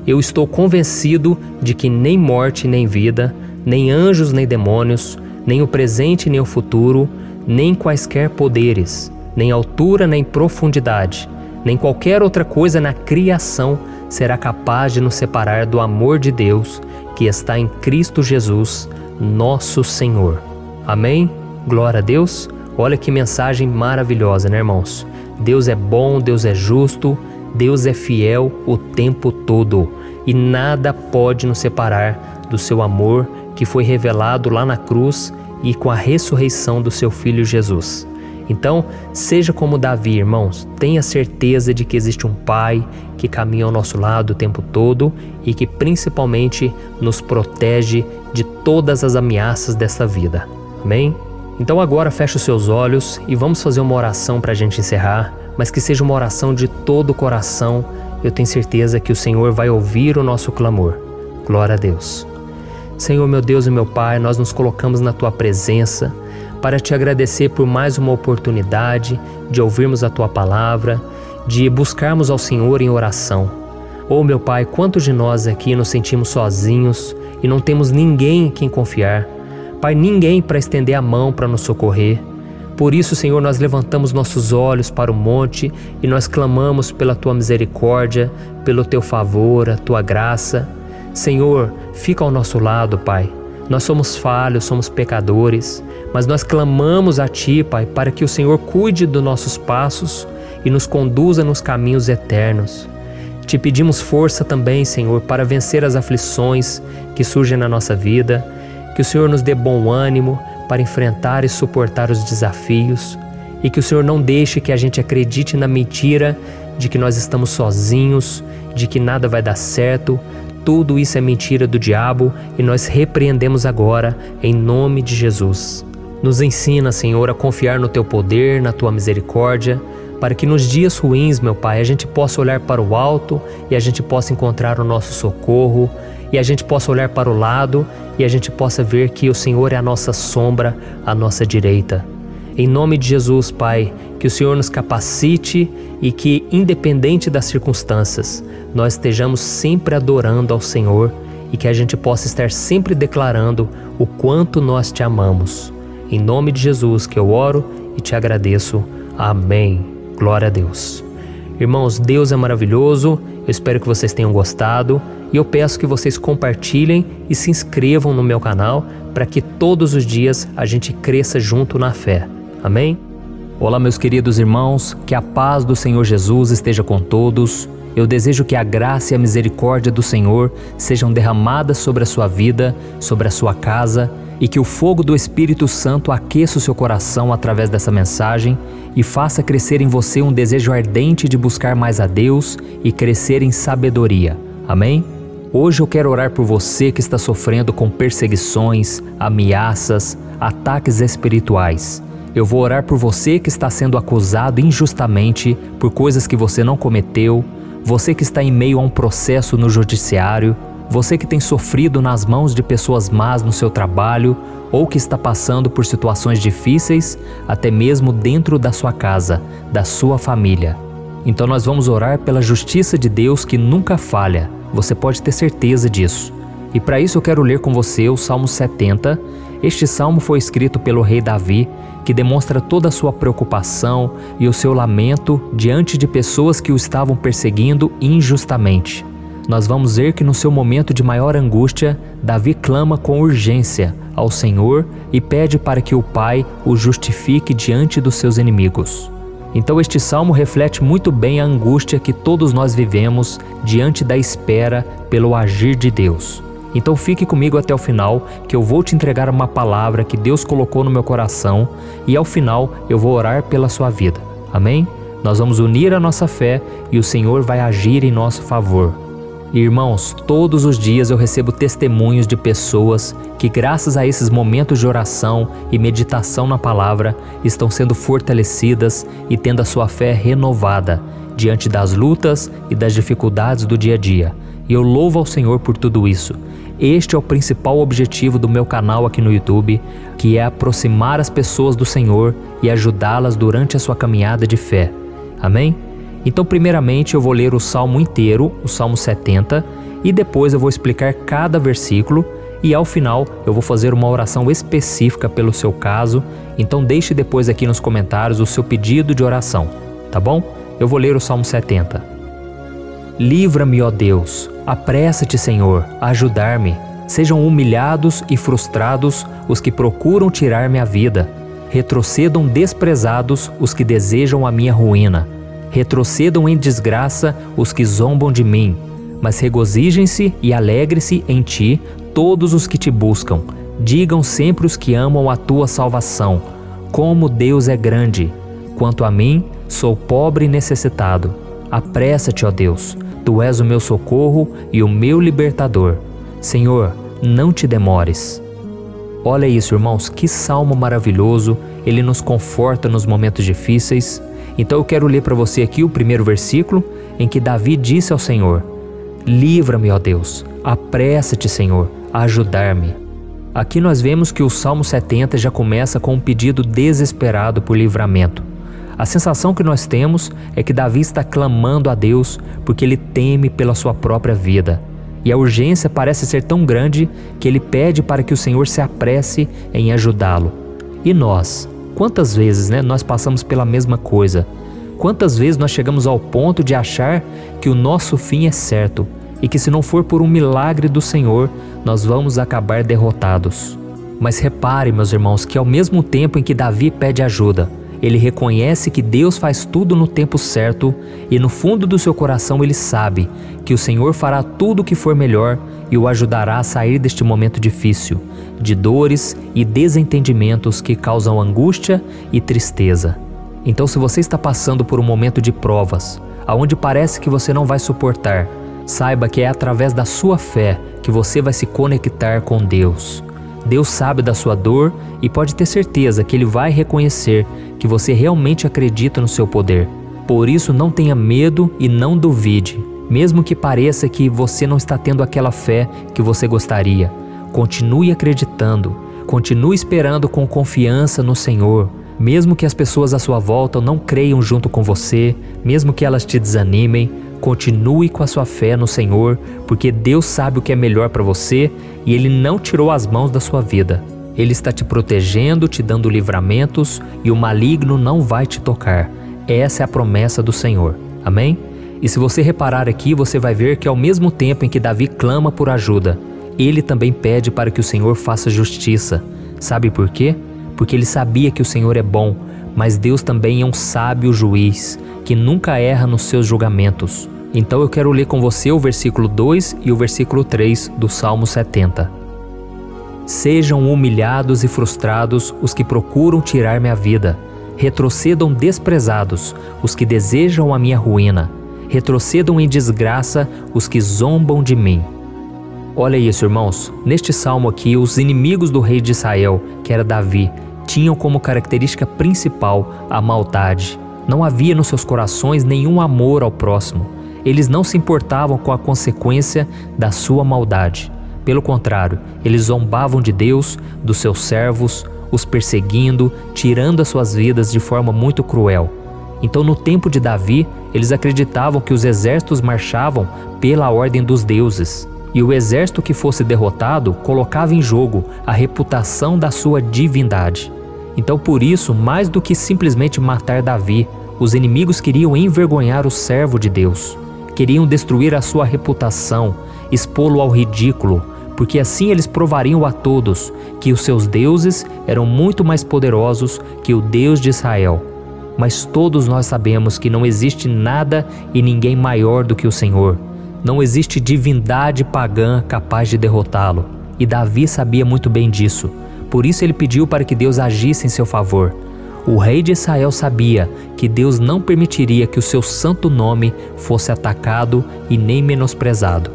Eu estou convencido de que nem morte nem vida, nem anjos nem demônios, nem o presente nem o futuro, nem quaisquer poderes, nem altura nem profundidade, nem qualquer outra coisa na criação será capaz de nos separar do amor de Deus que está em Cristo Jesus, nosso Senhor. Amém? Glória a Deus. Olha que mensagem maravilhosa, né, irmãos? Deus é bom, Deus é justo, Deus é fiel o tempo todo e nada pode nos separar do seu amor que foi revelado lá na cruz e com a ressurreição do seu Filho Jesus. Então, seja como Davi, irmãos, tenha certeza de que existe um Pai que caminha ao nosso lado o tempo todo e que principalmente nos protege de todas as ameaças dessa vida. Amém? Então agora feche os seus olhos e vamos fazer uma oração para a gente encerrar, mas que seja uma oração de todo o coração. Eu tenho certeza que o Senhor vai ouvir o nosso clamor. Glória a Deus. Senhor, meu Deus e meu Pai, nós nos colocamos na Tua presença para Te agradecer por mais uma oportunidade de ouvirmos a Tua palavra, de buscarmos ao Senhor em oração. Oh, meu Pai, quantos de nós aqui nos sentimos sozinhos e não temos ninguém em quem confiar. Pai, ninguém para estender a mão para nos socorrer. Por isso, Senhor, nós levantamos nossos olhos para o monte e nós clamamos pela Tua misericórdia, pelo Teu favor, a Tua graça. Senhor, fica ao nosso lado, Pai. Nós somos falhos, somos pecadores, mas nós clamamos a Ti, Pai, para que o Senhor cuide dos nossos passos e nos conduza nos caminhos eternos. Te pedimos força também, Senhor, para vencer as aflições que surgem na nossa vida, que o Senhor nos dê bom ânimo para enfrentar e suportar os desafios e que o Senhor não deixe que a gente acredite na mentira de que nós estamos sozinhos, de que nada vai dar certo. Tudo isso é mentira do diabo e nós repreendemos agora em nome de Jesus. Nos ensina, Senhor, a confiar no Teu poder, na Tua misericórdia, para que nos dias ruins, meu Pai, a gente possa olhar para o alto e a gente possa encontrar o nosso socorro, e a gente possa olhar para o lado e a gente possa ver que o Senhor é a nossa sombra, a nossa direita. Em nome de Jesus, Pai, que o Senhor nos capacite e que, independente das circunstâncias, nós estejamos sempre adorando ao Senhor e que a gente possa estar sempre declarando o quanto nós Te amamos. Em nome de Jesus que eu oro e Te agradeço. Amém. Glória a Deus. Irmãos, Deus é maravilhoso. Eu espero que vocês tenham gostado e eu peço que vocês compartilhem e se inscrevam no meu canal para que todos os dias a gente cresça junto na fé. Amém? Olá, meus queridos irmãos, que a paz do Senhor Jesus esteja com todos. Eu desejo que a graça e a misericórdia do Senhor sejam derramadas sobre a sua vida, sobre a sua casa, e que o fogo do Espírito Santo aqueça o seu coração através dessa mensagem e faça crescer em você um desejo ardente de buscar mais a Deus e crescer em sabedoria. Amém? Hoje eu quero orar por você que está sofrendo com perseguições, ameaças, ataques espirituais. Eu vou orar por você que está sendo acusado injustamente por coisas que você não cometeu, você que está em meio a um processo no judiciário, você que tem sofrido nas mãos de pessoas más no seu trabalho ou que está passando por situações difíceis, até mesmo dentro da sua casa, da sua família. Então nós vamos orar pela justiça de Deus que nunca falha, você pode ter certeza disso. E para isso eu quero ler com você o Salmo 70. Este salmo foi escrito pelo rei Davi, que demonstra toda a sua preocupação e o seu lamento diante de pessoas que o estavam perseguindo injustamente. Nós vamos ver que no seu momento de maior angústia, Davi clama com urgência ao Senhor e pede para que o Pai o justifique diante dos seus inimigos. Então este salmo reflete muito bem a angústia que todos nós vivemos diante da espera pelo agir de Deus. Então fique comigo até o final, que eu vou te entregar uma palavra que Deus colocou no meu coração e ao final eu vou orar pela sua vida. Amém? Nós vamos unir a nossa fé e o Senhor vai agir em nosso favor. Irmãos, todos os dias eu recebo testemunhos de pessoas que, graças a esses momentos de oração e meditação na palavra, estão sendo fortalecidas e tendo a sua fé renovada diante das lutas e das dificuldades do dia a dia. E eu louvo ao Senhor por tudo isso. Este é o principal objetivo do meu canal aqui no YouTube, que é aproximar as pessoas do Senhor e ajudá-las durante a sua caminhada de fé. Amém? Então, primeiramente, eu vou ler o Salmo inteiro, o Salmo 70, e depois eu vou explicar cada versículo e ao final eu vou fazer uma oração específica pelo seu caso. Então deixe depois aqui nos comentários o seu pedido de oração, tá bom? Eu vou ler o Salmo 70. Livra-me, ó Deus, apressa-te, Senhor, a ajudar-me. Sejam humilhados e frustrados os que procuram tirar-me a vida. Retrocedam desprezados os que desejam a minha ruína. Retrocedam em desgraça os que zombam de mim, mas regozijem-se e alegre-se em ti todos os que te buscam. Digam sempre os que amam a tua salvação: Como Deus é grande! Quanto a mim, sou pobre e necessitado. Apressa-te, ó Deus, Tu és o meu socorro e o meu libertador. Senhor, não te demores. Olha isso, irmãos, que salmo maravilhoso, ele nos conforta nos momentos difíceis. Então eu quero ler para você aqui o primeiro versículo, em que Davi disse ao Senhor: livra-me, ó Deus, apressa-te, Senhor, a ajudar-me. Aqui nós vemos que o Salmo 70 já começa com um pedido desesperado por livramento. A sensação que nós temos é que Davi está clamando a Deus porque ele teme pela sua própria vida. E a urgência parece ser tão grande que ele pede para que o Senhor se apresse em ajudá-lo. E nós? Quantas vezes nós passamos pela mesma coisa? Quantas vezes nós chegamos ao ponto de achar que o nosso fim é certo e que se não for por um milagre do Senhor, nós vamos acabar derrotados? Mas repare, meus irmãos, que ao mesmo tempo em que Davi pede ajuda, ele reconhece que Deus faz tudo no tempo certo e no fundo do seu coração ele sabe que o Senhor fará tudo o que for melhor e o ajudará a sair deste momento difícil, de dores e desentendimentos que causam angústia e tristeza. Então, se você está passando por um momento de provas, aonde parece que você não vai suportar, saiba que é através da sua fé que você vai se conectar com Deus. Deus sabe da sua dor e pode ter certeza que Ele vai reconhecer que você realmente acredita no seu poder. Por isso, não tenha medo e não duvide, mesmo que pareça que você não está tendo aquela fé que você gostaria. Continue acreditando, continue esperando com confiança no Senhor. Mesmo que as pessoas à sua volta não creiam junto com você, mesmo que elas te desanimem, continue com a sua fé no Senhor, porque Deus sabe o que é melhor para você e Ele não tirou as mãos da sua vida. Ele está te protegendo, te dando livramentos e o maligno não vai te tocar. Essa é a promessa do Senhor. Amém? E se você reparar aqui, você vai ver que ao mesmo tempo em que Davi clama por ajuda, ele também pede para que o Senhor faça justiça. Sabe por quê? Porque ele sabia que o Senhor é bom, mas Deus também é um sábio juiz, que nunca erra nos seus julgamentos. Então eu quero ler com você o versículo 2 e o versículo 3 do Salmo 70. Sejam humilhados e frustrados os que procuram tirar minha vida. Retrocedam desprezados os que desejam a minha ruína. Retrocedam em desgraça os que zombam de mim. Olha isso, irmãos. Neste salmo aqui, os inimigos do rei de Israel, que era Davi, tinham como característica principal a maldade. Não havia nos seus corações nenhum amor ao próximo. Eles não se importavam com a consequência da sua maldade. Pelo contrário, eles zombavam de Deus, dos seus servos, os perseguindo, tirando as suas vidas de forma muito cruel. Então, no tempo de Davi, eles acreditavam que os exércitos marchavam pela ordem dos deuses. E o exército que fosse derrotado colocava em jogo a reputação da sua divindade. Então, por isso, mais do que simplesmente matar Davi, os inimigos queriam envergonhar o servo de Deus. Queriam destruir a sua reputação, expô-lo ao ridículo, porque assim eles provariam a todos que os seus deuses eram muito mais poderosos que o Deus de Israel. Mas todos nós sabemos que não existe nada e ninguém maior do que o Senhor. Não existe divindade pagã capaz de derrotá-lo. E Davi sabia muito bem disso. Por isso ele pediu para que Deus agisse em seu favor. O rei de Israel sabia que Deus não permitiria que o seu santo nome fosse atacado e nem menosprezado.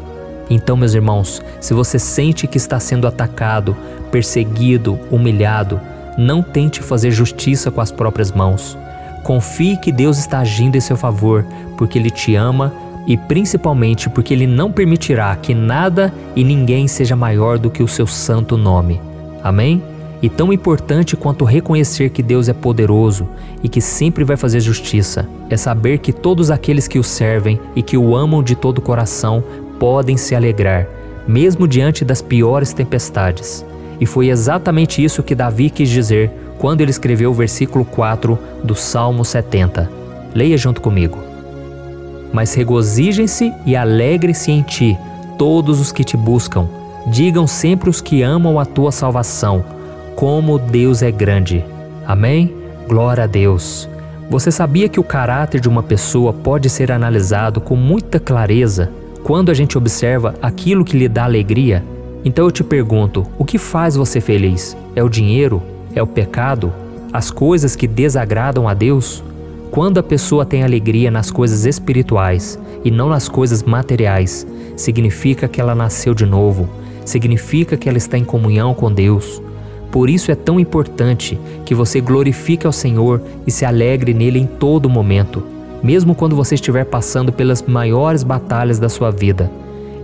Então, meus irmãos, se você sente que está sendo atacado, perseguido, humilhado, não tente fazer justiça com as próprias mãos. Confie que Deus está agindo em seu favor, porque Ele te ama e principalmente porque Ele não permitirá que nada e ninguém seja maior do que o seu santo nome. Amém? E tão importante quanto reconhecer que Deus é poderoso e que sempre vai fazer justiça, é saber que todos aqueles que o servem e que o amam de todo o coração podem se alegrar, mesmo diante das piores tempestades. E foi exatamente isso que Davi quis dizer quando ele escreveu o versículo 4 do Salmo 70. Leia junto comigo. Mas regozijem-se e alegrem-se em ti, todos os que te buscam. Digam sempre os que amam a tua salvação, como Deus é grande. Amém? Glória a Deus. Você sabia que o caráter de uma pessoa pode ser analisado com muita clareza quando a gente observa aquilo que lhe dá alegria? Então eu te pergunto, o que faz você feliz? É o dinheiro? É o pecado? as coisas que desagradam a Deus? Quando a pessoa tem alegria nas coisas espirituais e não nas coisas materiais, significa que ela nasceu de novo, significa que ela está em comunhão com Deus. Por isso é tão importante que você glorifique ao Senhor e se alegre nele em todo momento, mesmo quando você estiver passando pelas maiores batalhas da sua vida.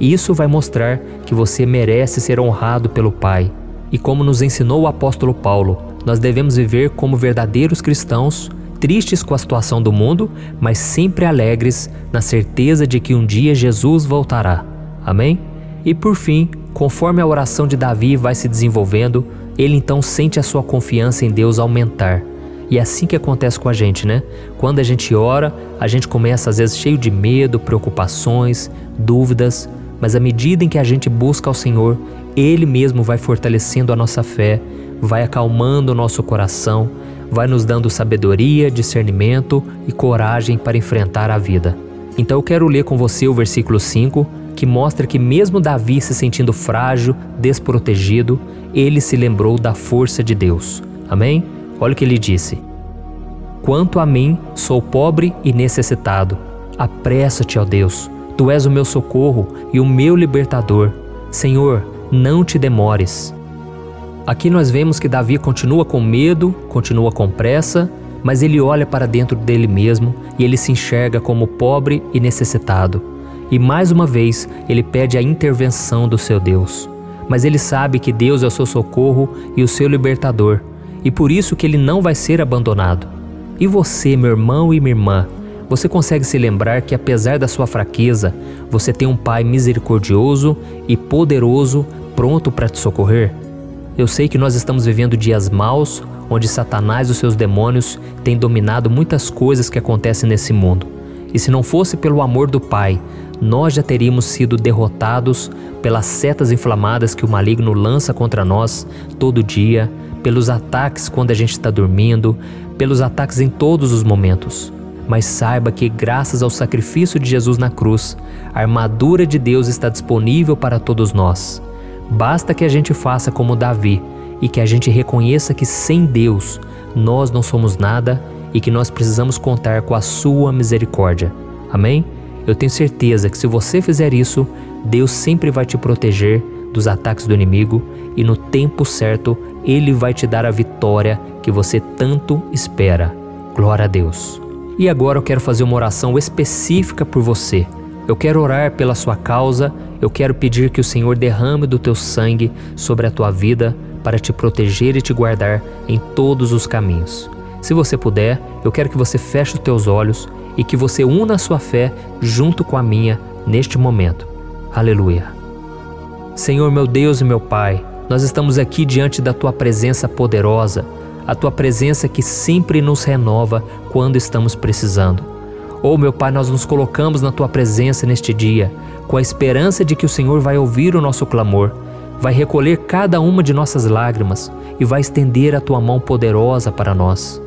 Isso vai mostrar que você merece ser honrado pelo Pai. E como nos ensinou o apóstolo Paulo, nós devemos viver como verdadeiros cristãos, tristes com a situação do mundo, mas sempre alegres na certeza de que um dia Jesus voltará. Amém? E por fim, conforme a oração de Davi vai se desenvolvendo, ele então sente a sua confiança em Deus aumentar. E é assim que acontece com a gente, né? Quando a gente ora, a gente começa às vezes cheio de medo, preocupações, dúvidas, mas à medida em que a gente busca ao Senhor, Ele mesmo vai fortalecendo a nossa fé, vai acalmando o nosso coração, vai nos dando sabedoria, discernimento e coragem para enfrentar a vida. Então eu quero ler com você o versículo 5, que mostra que mesmo Davi se sentindo frágil, desprotegido, ele se lembrou da força de Deus. Amém? Olha o que ele disse: quanto a mim, sou pobre e necessitado. Apressa-te, ó Deus, Tu és o meu socorro e o meu libertador. Senhor, não te demores. Aqui nós vemos que Davi continua com medo, continua com pressa, mas ele olha para dentro dele mesmo e ele se enxerga como pobre e necessitado. E mais uma vez ele pede a intervenção do seu Deus. Mas ele sabe que Deus é o seu socorro e o seu libertador, e por isso que ele não vai ser abandonado. E você, meu irmão e minha irmã, você consegue se lembrar que apesar da sua fraqueza, você tem um Pai misericordioso e poderoso pronto para te socorrer? Eu sei que nós estamos vivendo dias maus, onde Satanás e os seus demônios têm dominado muitas coisas que acontecem nesse mundo. E se não fosse pelo amor do Pai, nós já teríamos sido derrotados pelas setas inflamadas que o maligno lança contra nós todo dia, pelos ataques quando a gente está dormindo, pelos ataques em todos os momentos. Mas saiba que graças ao sacrifício de Jesus na cruz, a armadura de Deus está disponível para todos nós. Basta que a gente faça como Davi e que a gente reconheça que sem Deus nós não somos nada e que nós precisamos contar com a sua misericórdia. Amém? Eu tenho certeza que se você fizer isso, Deus sempre vai te proteger dos ataques do inimigo e no tempo certo Ele vai te dar a vitória que você tanto espera. Glória a Deus. E agora eu quero fazer uma oração específica por você. Eu quero orar pela sua causa, eu quero pedir que o Senhor derrame do teu sangue sobre a tua vida para te proteger e te guardar em todos os caminhos. Se você puder, eu quero que você feche os teus olhos e que você una a sua fé junto com a minha neste momento. Aleluia. Senhor, meu Deus e meu Pai, nós estamos aqui diante da Tua presença poderosa, a Tua presença que sempre nos renova quando estamos precisando. Oh, meu Pai, nós nos colocamos na Tua presença neste dia, com a esperança de que o Senhor vai ouvir o nosso clamor, vai recolher cada uma de nossas lágrimas e vai estender a Tua mão poderosa para nós.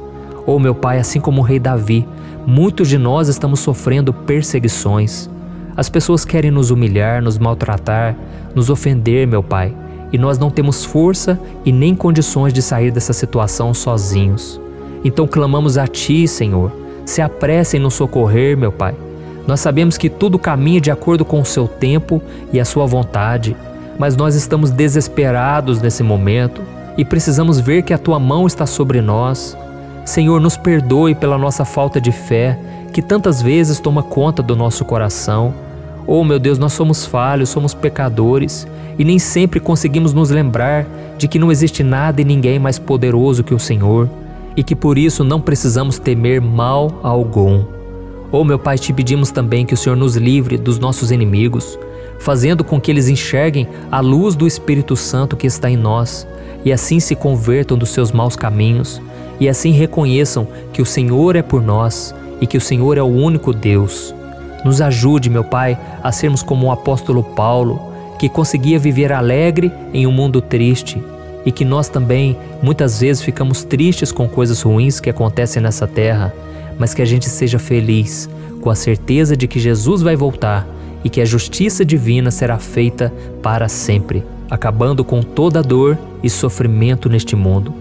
Oh, meu Pai, assim como o rei Davi, muitos de nós estamos sofrendo perseguições. As pessoas querem nos humilhar, nos maltratar, nos ofender, meu Pai, e nós não temos força e nem condições de sair dessa situação sozinhos. Então clamamos a Ti, Senhor, se apresse em nos socorrer, meu Pai. Nós sabemos que tudo caminha de acordo com o Seu tempo e a Sua vontade, mas nós estamos desesperados nesse momento e precisamos ver que a Tua mão está sobre nós. Senhor, nos perdoe pela nossa falta de fé, que tantas vezes toma conta do nosso coração. Oh, meu Deus, nós somos falhos, somos pecadores e nem sempre conseguimos nos lembrar de que não existe nada e ninguém mais poderoso que o Senhor e que por isso não precisamos temer mal algum. Oh, meu Pai, te pedimos também que o Senhor nos livre dos nossos inimigos, fazendo com que eles enxerguem a luz do Espírito Santo que está em nós e assim se convertam dos seus maus caminhos e assim reconheçam que o Senhor é por nós e que o Senhor é o único Deus. Nos ajude, meu Pai, a sermos como o apóstolo Paulo, que conseguia viver alegre em um mundo triste, e que nós também muitas vezes ficamos tristes com coisas ruins que acontecem nessa terra, mas que a gente seja feliz, com a certeza de que Jesus vai voltar e que a justiça divina será feita para sempre, acabando com toda dor e sofrimento neste mundo.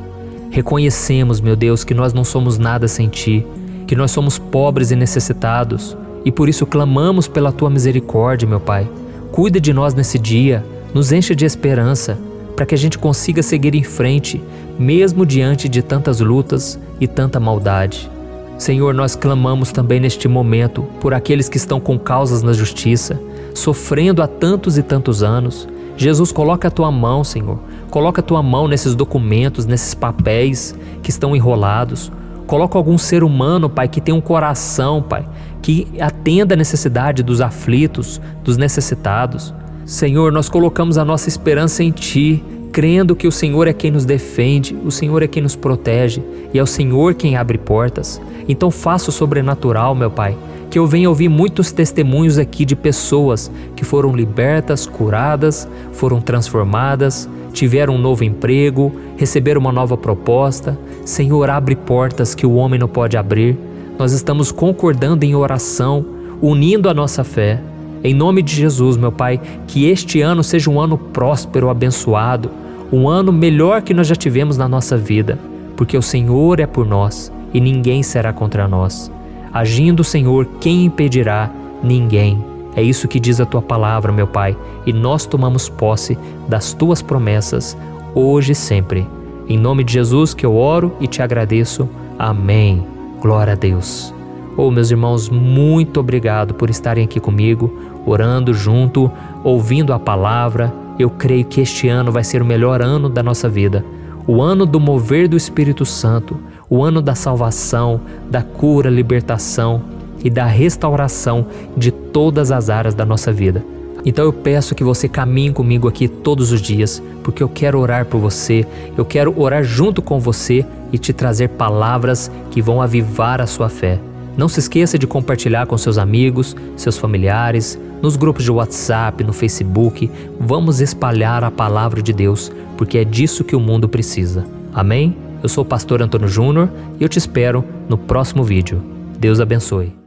Reconhecemos, meu Deus, que nós não somos nada sem Ti, que nós somos pobres e necessitados, e por isso clamamos pela Tua misericórdia, meu Pai. Cuida de nós nesse dia, nos enche de esperança, para que a gente consiga seguir em frente, mesmo diante de tantas lutas e tanta maldade. Senhor, nós clamamos também neste momento por aqueles que estão com causas na justiça, sofrendo há tantos e tantos anos. Jesus, coloca a Tua mão, Senhor. Coloca a Tua mão nesses documentos, nesses papéis que estão enrolados. Coloca algum ser humano, Pai, que tem um coração, Pai, que atenda a necessidade dos aflitos, dos necessitados. Senhor, nós colocamos a nossa esperança em Ti, crendo que o Senhor é quem nos defende, o Senhor é quem nos protege e é o Senhor quem abre portas. Então faça o sobrenatural, meu Pai, que eu venha ouvir muitos testemunhos aqui de pessoas que foram libertas, curadas, foram transformadas, tiveram um novo emprego, receberam uma nova proposta. Senhor, abre portas que o homem não pode abrir. Nós estamos concordando em oração, unindo a nossa fé. Em nome de Jesus, meu Pai, que este ano seja um ano próspero, abençoado, um ano melhor que nós já tivemos na nossa vida, porque o Senhor é por nós e ninguém será contra nós. Agindo o Senhor, quem impedirá? Ninguém. É isso que diz a Tua palavra, meu Pai, e nós tomamos posse das Tuas promessas, hoje e sempre. Em nome de Jesus que eu oro e te agradeço. Amém. Glória a Deus. Oh, meus irmãos, muito obrigado por estarem aqui comigo, orando junto, ouvindo a palavra. Eu creio que este ano vai ser o melhor ano da nossa vida. O ano do mover do Espírito Santo, o ano da salvação, da cura, libertação e da restauração de todas as áreas da nossa vida. Então eu peço que você caminhe comigo aqui todos os dias, porque eu quero orar por você, eu quero orar junto com você e te trazer palavras que vão avivar a sua fé. Não se esqueça de compartilhar com seus amigos, seus familiares, nos grupos de WhatsApp, no Facebook. Vamos espalhar a palavra de Deus, porque é disso que o mundo precisa. Amém? Eu sou o pastor Antônio Júnior e eu te espero no próximo vídeo. Deus abençoe.